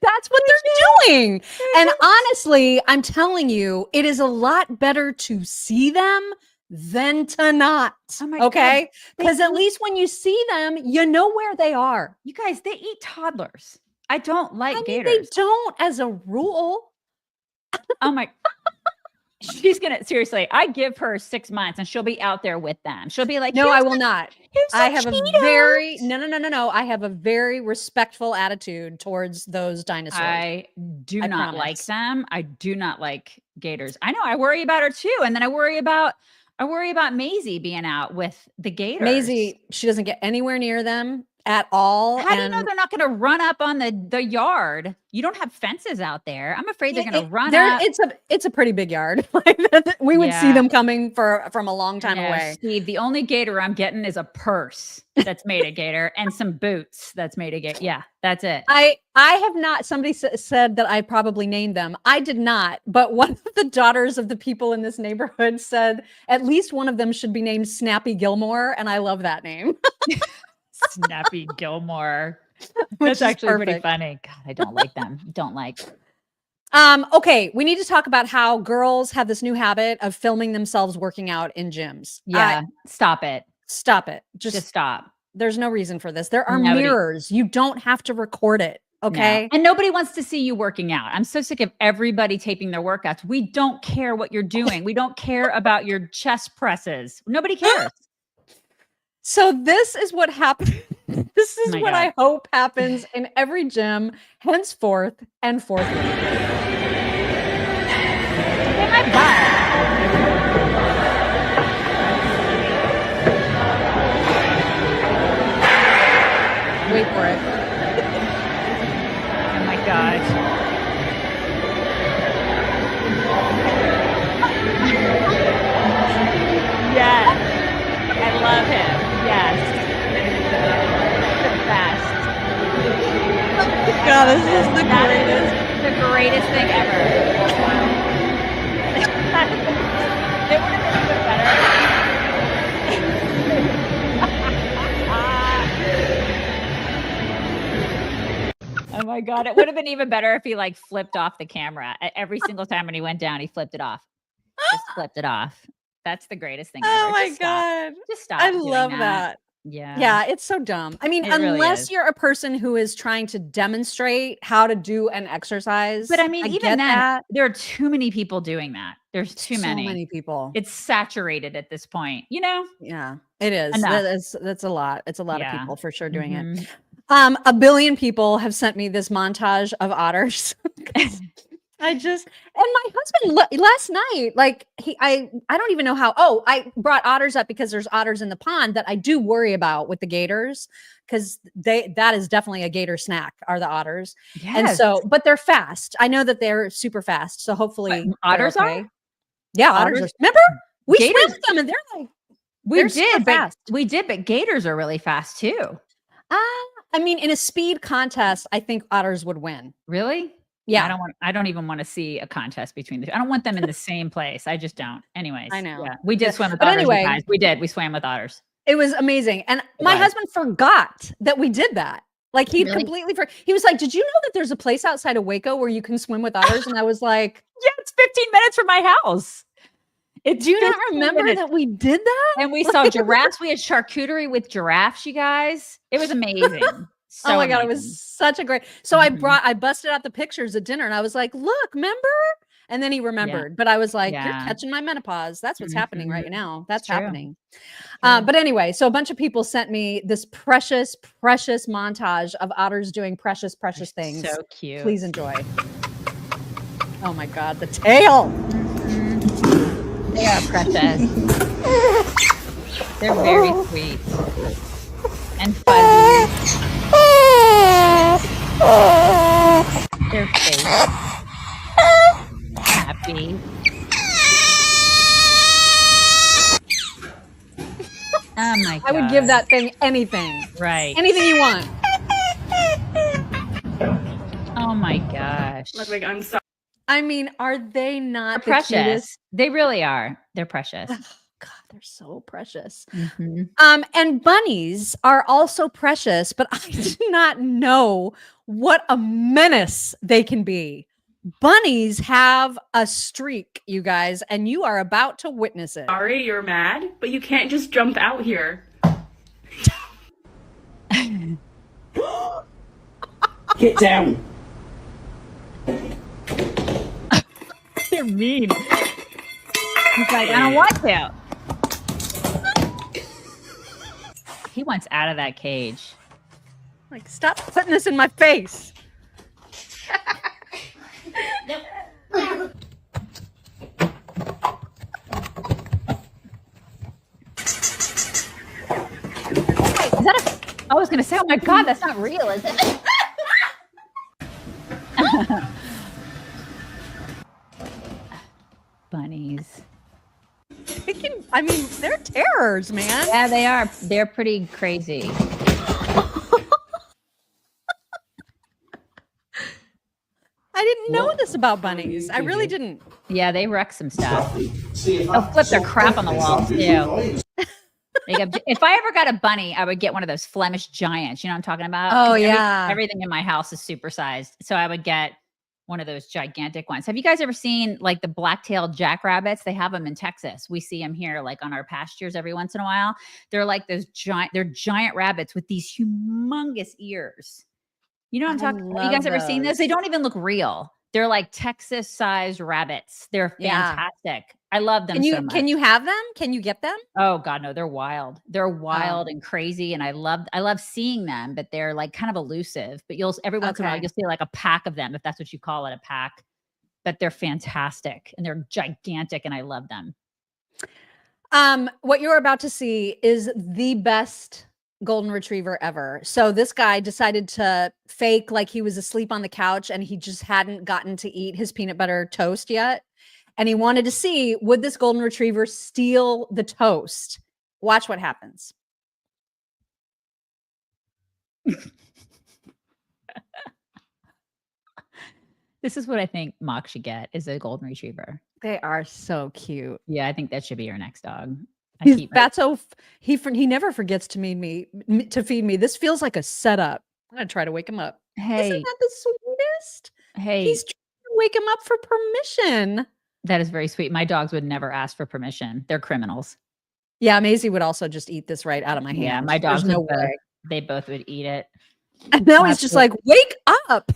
That's what they're doing. And honestly, I'm telling you, it is a lot better to see them than to not. Okay? Because at least when you see them, you know where they are. You guys, they eat toddlers. I don't like gators. They don't as a rule. Oh my. She's going to, seriously, I give her 6 months and she'll be out there with them. She'll be like, no, I will not. I have a very, no. I have a very respectful attitude towards those dinosaurs. I do not like them. I do not like gators. I know. I worry about her too. And then I worry about Maisie being out with the gators. Maisie, she doesn't get anywhere near them at all. How do you know they're not going to run up on the yard? You don't have fences out there. I'm afraid they're going to run up. It's a pretty big yard. We would see them coming from a long time away. Steve, the only gator I'm getting is a purse that's made of gator and some boots that's made of gator. Yeah, that's it. I have not. Somebody said that I probably named them. I did not. But one of the daughters of the people in this neighborhood said at least one of them should be named Snappy Gilmore, and I love that name. Snappy Gilmore. That's actually pretty funny. God, I don't like them. Don't like. Okay, we need to talk about how girls have this new habit of filming themselves working out in gyms. Yeah, stop it. Stop it. Just stop. There's no reason for this. There are mirrors. You don't have to record it. Okay. No. And nobody wants to see you working out. I'm so sick of everybody taping their workouts. We don't care what you're doing. We don't care about your chest presses. Nobody cares. So this is what happened. This is what I hope happens in every gym henceforth and forthwith. Get my butt. Wait for it. Oh my gosh. Yes. I love him. Yes. The best. God, this is the greatest. The greatest thing ever. It would have been even better. Oh my God. It would have been even better if he like flipped off the camera. Every single time when he went down, he flipped it off. Just flipped it off. That's the greatest thing ever. Oh my God. Just stop. I love that. Yeah. Yeah, it's so dumb. I mean, unless you're a person who is trying to demonstrate how to do an exercise. But I mean, even then, there are too many people doing that. There's too many. So many people. It's saturated at this point, you know? Yeah, it is. That's a lot. It's a lot of people for sure doing it. 1 billion people have sent me this montage of otters. And my husband last night, like I don't even know how. Oh, I brought otters up because there's otters in the pond that I do worry about with the gators, because that is definitely a gator snack are the otters. Yes. And so, but they're fast. I know that they're super fast. So hopefully otters are. Okay. Yeah, otters. Remember we swam with them and they're like we did, but gators are really fast too. I mean, in a speed contest, I think otters would win. Really? Yeah. I don't even want to see a contest between the two. I don't want them in the same place. I just don't. Anyways. I know. Yeah. We did swim with otters. Anyway, guys. We did. We swam with otters. It was amazing. And my husband forgot that we did that. Like he completely he was like, did you know that there's a place outside of Waco where you can swim with otters? And I was like, yeah, it's 15 minutes from my house. Do you not remember that we did that? And we saw giraffes. We had charcuterie with giraffes, you guys. It was amazing. Oh my God, it was such a great. So I busted out the pictures at dinner and I was like, look, remember? And then he remembered, but I was like, you're catching my menopause. That's what's happening right now. That's happening. But anyway, so a bunch of people sent me this precious, precious montage of otters doing precious, precious things. So cute. Please enjoy. Oh my God, the tail. They are precious. They're very sweet and fuzzy. Their face happy. Oh my god! I would give that thing anything. Right. Anything you want. Oh my gosh! Look like I'm sorry. I mean, are they not the Precious. cutest? They really are. They're precious. God, they're so precious. Mhm. And bunnies are also precious, but I did not know what a menace they can be. Bunnies have a streak, you guys, and you are about to witness it. Sorry, you're mad, but you can't just jump out here. Get down. They're mean. He's like, I don't want to. He wants out of that cage. Like, stop putting this in my face. Is that I was gonna say, oh my god, that's not real, is it? Bunnies. I mean, they're terrors, man. Yeah, they are. They're pretty crazy. I didn't know this about bunnies. I really didn't. Yeah, they wreck some stuff. They'll flip their crap on the walls too. If I ever got a bunny, I would get one of those Flemish giants. You know what I'm talking about? Oh, 'Cause yeah. Everything in my house is supersized. So I would get one of those gigantic ones. Have you guys ever seen like the black-tailed jackrabbits? They have them in Texas. We see them here like on our pastures every once in a while. They're like those giant rabbits with these humongous ears. You know what I'm talking about? You guys ever seen this? They don't even look real. They're like Texas-sized rabbits. They're fantastic. I love them so much. Can you have them? Can you get them? Oh god, no, they're wild. They're wild and crazy, and I love seeing them, but they're like kind of elusive. But every once in a while you'll see like a pack of them, if that's what you call it, a pack. But they're fantastic and they're gigantic, and I love them. What you're about to see is the best golden retriever ever. So this guy decided to fake like he was asleep on the couch and he just hadn't gotten to eat his peanut butter toast yet. And he wanted to see, would this golden retriever steal the toast? Watch what happens. This is what I think Mock should get, is a golden retriever. They are so cute. Yeah, I think that should be your next dog. He never forgets to feed me. This feels like a setup. I'm gonna try to wake him up. Hey, isn't that the sweetest? Hey, he's trying to wake him up for permission. That is very sweet. My dogs would never ask for permission. They're criminals. Yeah, Maisie would also just eat this right out of my hand. Yeah, my dogs. There's no way. They both would eat it. And now he's just like, wake up.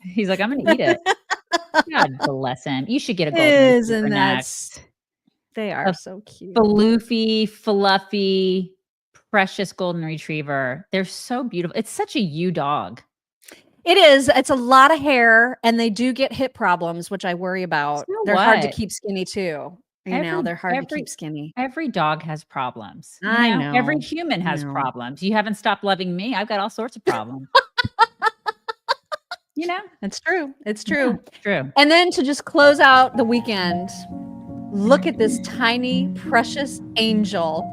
He's like, I'm gonna eat it. God bless him. You should get a golden retriever next. They are so cute. Floofy, fluffy, precious golden retriever. They're so beautiful. It's such a you dog. It is. It's a lot of hair, and they do get hip problems, which I worry about. So they're hard to what? keep skinny too. They're hard to keep skinny. Every dog has problems. I know. Every human has problems. You haven't stopped loving me. I've got all sorts of problems. You know, it's true. It's true. Yeah, it's true. And then to just close out the weekend, look at this tiny, precious angel.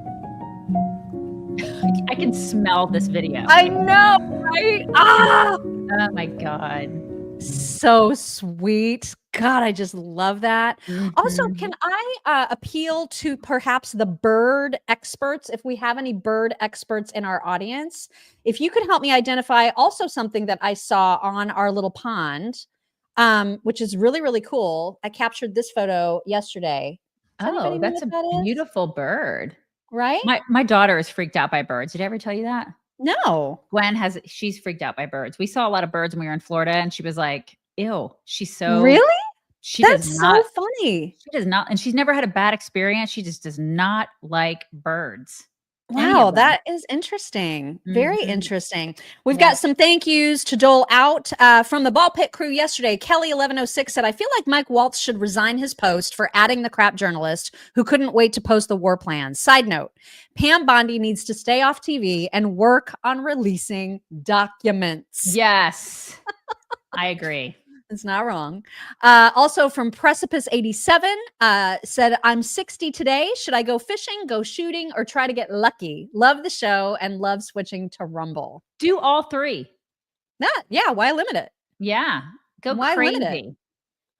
I can smell this video. I know, right? Ah! Oh my God. So sweet. God, I just love that. Also, can I appeal to perhaps the bird experts? If we have any bird experts in our audience, if you could help me identify also something that I saw on our little pond, which is really, really cool. I captured this photo yesterday. Oh, that's a beautiful bird. Right? My daughter is freaked out by birds. Did I ever tell you that? No. She's freaked out by birds. We saw a lot of birds when we were in Florida, and she was like, ew. She's so really? That's so funny. She does not, and she's never had a bad experience. She just does not like birds. Wow, that is interesting. Very Mhm. interesting. We've Yeah. got some thank yous to dole out from the Ball Pit crew yesterday. Kelly1106 said, I feel like Mike Waltz should resign his post for adding the crap journalist who couldn't wait to post the war plans. Side note, Pam Bondi needs to stay off TV and work on releasing documents. Yes, I agree. It's not wrong. Also from Precipice87 said, I'm 60 today. Should I go fishing, go shooting, or try to get lucky? Love the show and love switching to Rumble. Do all three. Yeah, why limit it? Yeah, go Why limit it? crazy.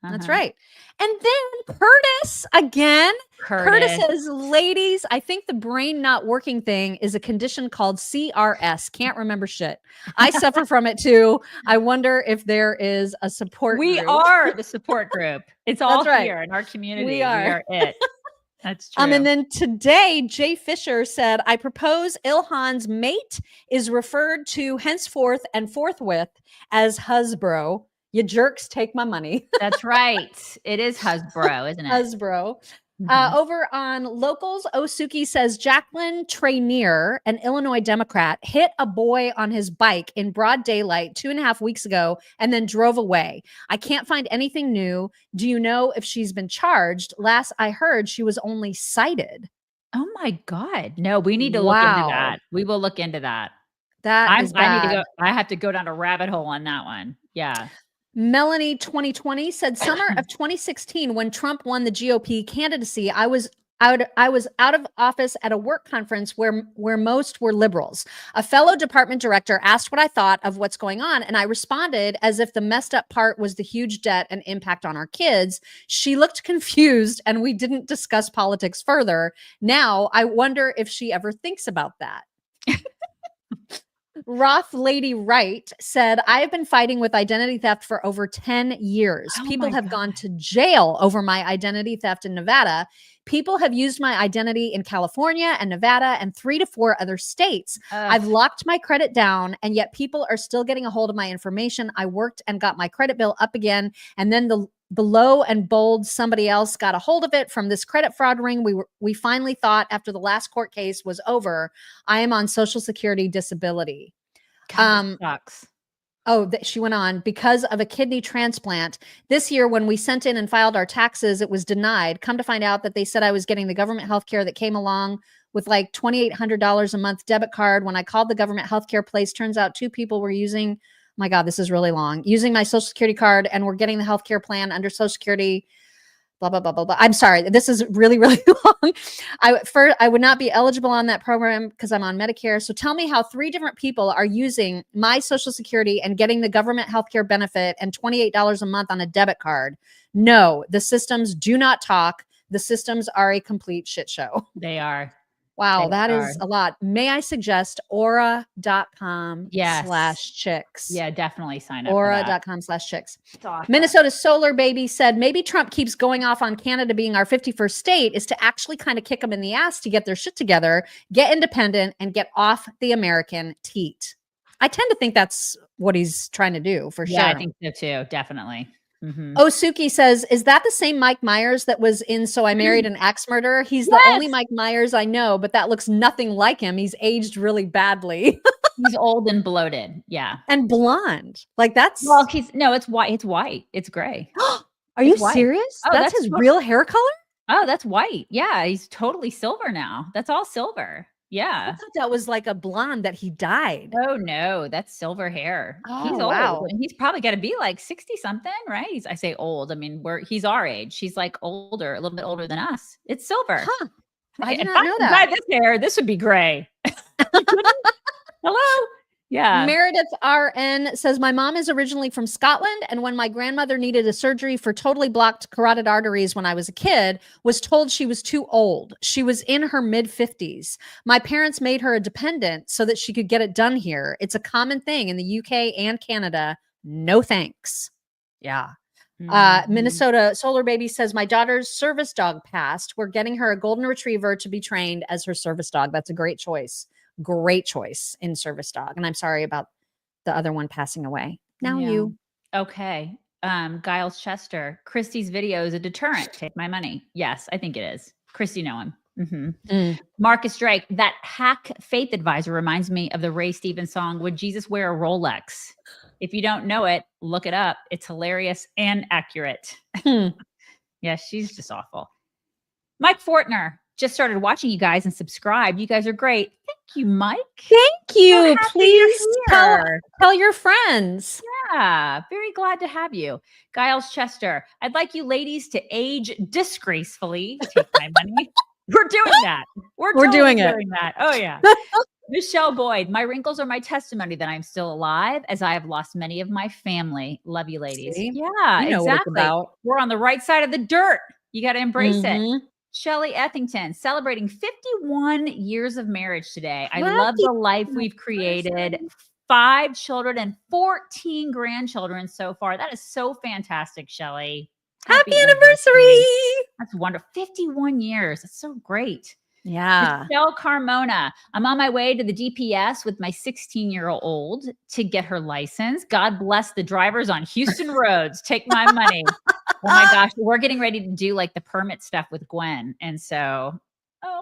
That's Uh-huh. right. And then Curtis again. Curtis Curtis. says, ladies, I think the brain not working thing is a condition called CRS. Can't remember shit. I suffer from it too. I wonder if there is a support We group. are the support group. It's all That's right. here in our community. We are. it. That's true. And then today, Jay Fisher said, I propose Ilhan's mate is referred to henceforth and forthwith as Husbro. You jerks take my money. That's right. It is Husbro, isn't it? Husbro. Mhm. Over on Locals, Osuki says Jacqueline Trainier, an Illinois Democrat, hit a boy on his bike in broad daylight 2.5 weeks ago and then drove away. I can't find anything new. Do you know if she's been charged? Last I heard, she was only cited. Oh my God. No, we need to look into that. We will look into that. That is bad. I need to go. I have to go down a rabbit hole on that one. Yeah. Melanie 2020 said summer of 2016 when Trump won the GOP candidacy, I was out of office at a work conference where most were liberals. A fellow department director asked what I thought of what's going on, and I responded as if the messed up part was the huge debt and impact on our kids. She looked confused and we didn't discuss politics further. Now I wonder if she ever thinks about that. Roth Lady Wright said, I have been fighting with identity theft for over 10 years. Oh People my have God. gone to jail over my identity theft in Nevada. People have used my identity in California and Nevada and 3 to 4 other states. I've locked my credit down, and yet people are still getting a hold of my information. I worked and got my credit bill up again, and then the below and bold somebody else got a hold of it from this credit fraud ring. We finally thought after the last court case was over, I am on Social Security disability. God, that sucks. Oh, she went on, because of a kidney transplant. This year, when we sent in and filed our taxes, it was denied. Come to find out that they said I was getting the government health care that came along with like $2,800 a month debit card. When I called the government healthcare place, turns out 2 people were using, my God, this is really long, using my Social Security card and were getting the healthcare plan under Social Security, blah, blah, blah, blah, blah. I'm sorry. This is really, really long. I would not be eligible on that program because I'm on Medicare. So tell me how 3 different people are using my Social Security and getting the government healthcare benefit and $28 a month on a debit card. No, the systems do not talk. The systems are a complete shit show. They are. Wow, They that are. is a lot. May I suggest aura.com/chicks? Yeah, definitely sign up for that. Aura.com/chicks. It's awesome. Minnesota Solar Baby said, maybe Trump keeps going off on Canada being our 51st state is to actually kind of kick them in the ass to get their shit together, get independent, and get off the American teat. I tend to think that's what he's trying to do for sure. Yeah, I think so too. Definitely. Mhm. Osuki says, is that the same Mike Myers that was in So I Married an Axe Murderer? He's the only Mike Myers I know, but that looks nothing like him. He's aged really badly. He's old and bloated. Yeah. And blonde. Like that's Well, it's white. It's white. It's gray. Are you It's white. serious? Oh, that's his tot- real hair color? Oh, that's white. Yeah, he's totally silver now. That's all silver. I Yeah. thought that was like a blonde that he dyed. Oh no, that's silver hair. He's Oh, old. wow. And he's probably got to be like 60 something, right? I say old. I mean, he's our age. She's like older, a little bit older than us. It's silver. Huh. I Okay, did if not know could that. dye this hair, this would be gray. Hello? Yeah. Meredith RN says, my mom is originally from Scotland, and when my grandmother needed a surgery for totally blocked carotid arteries when I was a kid, was told she was too old. She was in her mid-50s. My parents made her a dependent so that she could get it done here. It's a common thing in the UK and Canada. No thanks. Yeah. Mhm. Minnesota Solar Baby says, my daughter's service dog passed. We're getting her a golden retriever to be trained as her service dog. That's a great choice. Great choice in service dog. And I'm sorry about the other one passing away. Now Yeah. you. Okay. Giles Chester, Kristi's video is a deterrent. Take my money. Yes, I think it is. Kristi Noem. Marcus Drake, that hack faith advisor reminds me of the Ray Stevens song, Would Jesus Wear a Rolex? If you don't know it, look it up. It's hilarious and accurate. Yeah, she's just awful. Mike Fortner just started watching you guys and subscribed. You guys are great. Thank you, Mike. Thank you. So Please tell your friends. Yeah, very glad to have you. Giles Chester, I'd like you ladies to age disgracefully. Take my money. We're doing that. We're totally doing it. That. Oh, yeah. Michelle Boyd, my wrinkles are my testimony that I'm still alive, as I have lost many of my family. Love you, ladies. See? Yeah, You know what it's exactly. about. We're on the right side of the dirt. You got to embrace it. Shelley Ethington, celebrating 51 years of marriage today. I love the life we've created. 5 children and 14 grandchildren so far. That is so fantastic, Shelley. Happy anniversary. That's wonderful. 51 years. That's so great. Yeah. Michelle Carmona, I'm on my way to the DPS with my 16-year-old to get her license. God bless the drivers on Houston roads. Take my money. Oh my gosh. We're getting ready to do like the permit stuff with Gwen. And so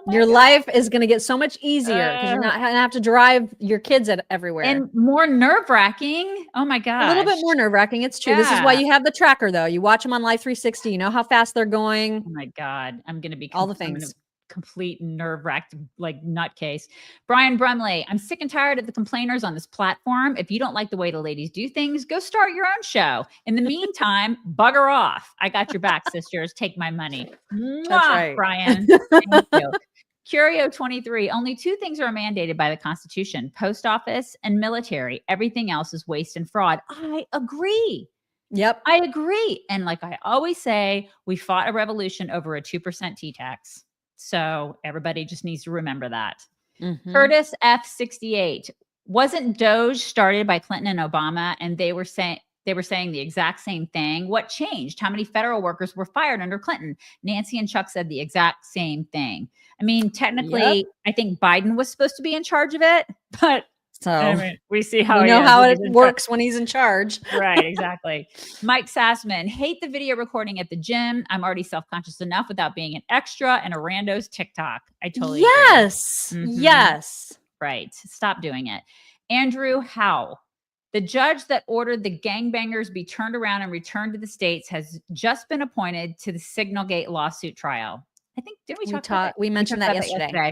your life is going to get so much easier because you're not going to have to drive your kids everywhere. And more nerve-wracking. Oh my gosh. A little bit more nerve-wracking. It's true. This is why you have the tracker, though. You watch them on Live 360. You know how fast they're going. Oh my God. I'm going to be all the things. Complete nerve-wracked like nutcase. Brian Brumley, I'm sick and tired of the complainers on this platform. If you don't like the way the ladies do things, go start your own show. In the meantime, bugger off. I got your back, sisters. Take my money. That's right, Brian. Thank you. Curio 23, only 2 things are mandated by the Constitution, post office and military. Everything else is waste and fraud. I agree. Yep. I agree. And like I always say, we fought a revolution over a 2% T-tax. So everybody just needs to remember that. Curtis F68, wasn't DOGE started by Clinton and Obama, and they were saying the exact same thing? What changed? How many federal workers were fired under Clinton? Nancy and Chuck said the exact same thing. I mean, technically, I think Biden was supposed to be in charge of it, but we see how it works when he's in charge. Right, exactly. Mike Sassman, hate the video recording at the gym. I'm already self-conscious enough without being an extra and a rando's TikTok. I totally agree. Yes. Right. Stop doing it. Andrew Howe, the judge that ordered the gangbangers be turned around and returned to the States has just been appointed to the Signalgate lawsuit trial. I think, didn't we talk about that? We mentioned that yesterday.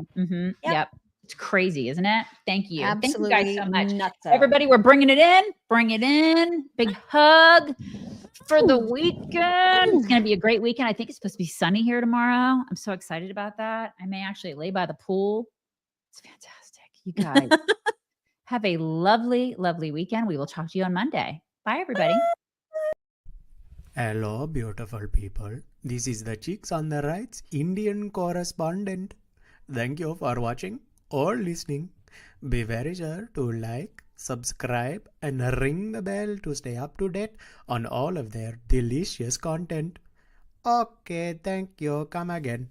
Yep. It's crazy, isn't it? Thank you. Absolutely. Thank you guys so much. Nutso. Everybody, we're bringing it in. Bring it in. Big hug for the weekend. It's going to be a great weekend. I think it's supposed to be sunny here tomorrow. I'm so excited about that. I may actually lay by the pool. It's fantastic. You guys have a lovely, lovely weekend. We will talk to you on Monday. Bye, everybody. Hello, beautiful people. This is the Chicks on the Right's Indian correspondent. Thank you for watching or listening. Be very sure to like, subscribe, and ring the bell to stay up to date on all of their delicious content. Okay, thank you. Come again.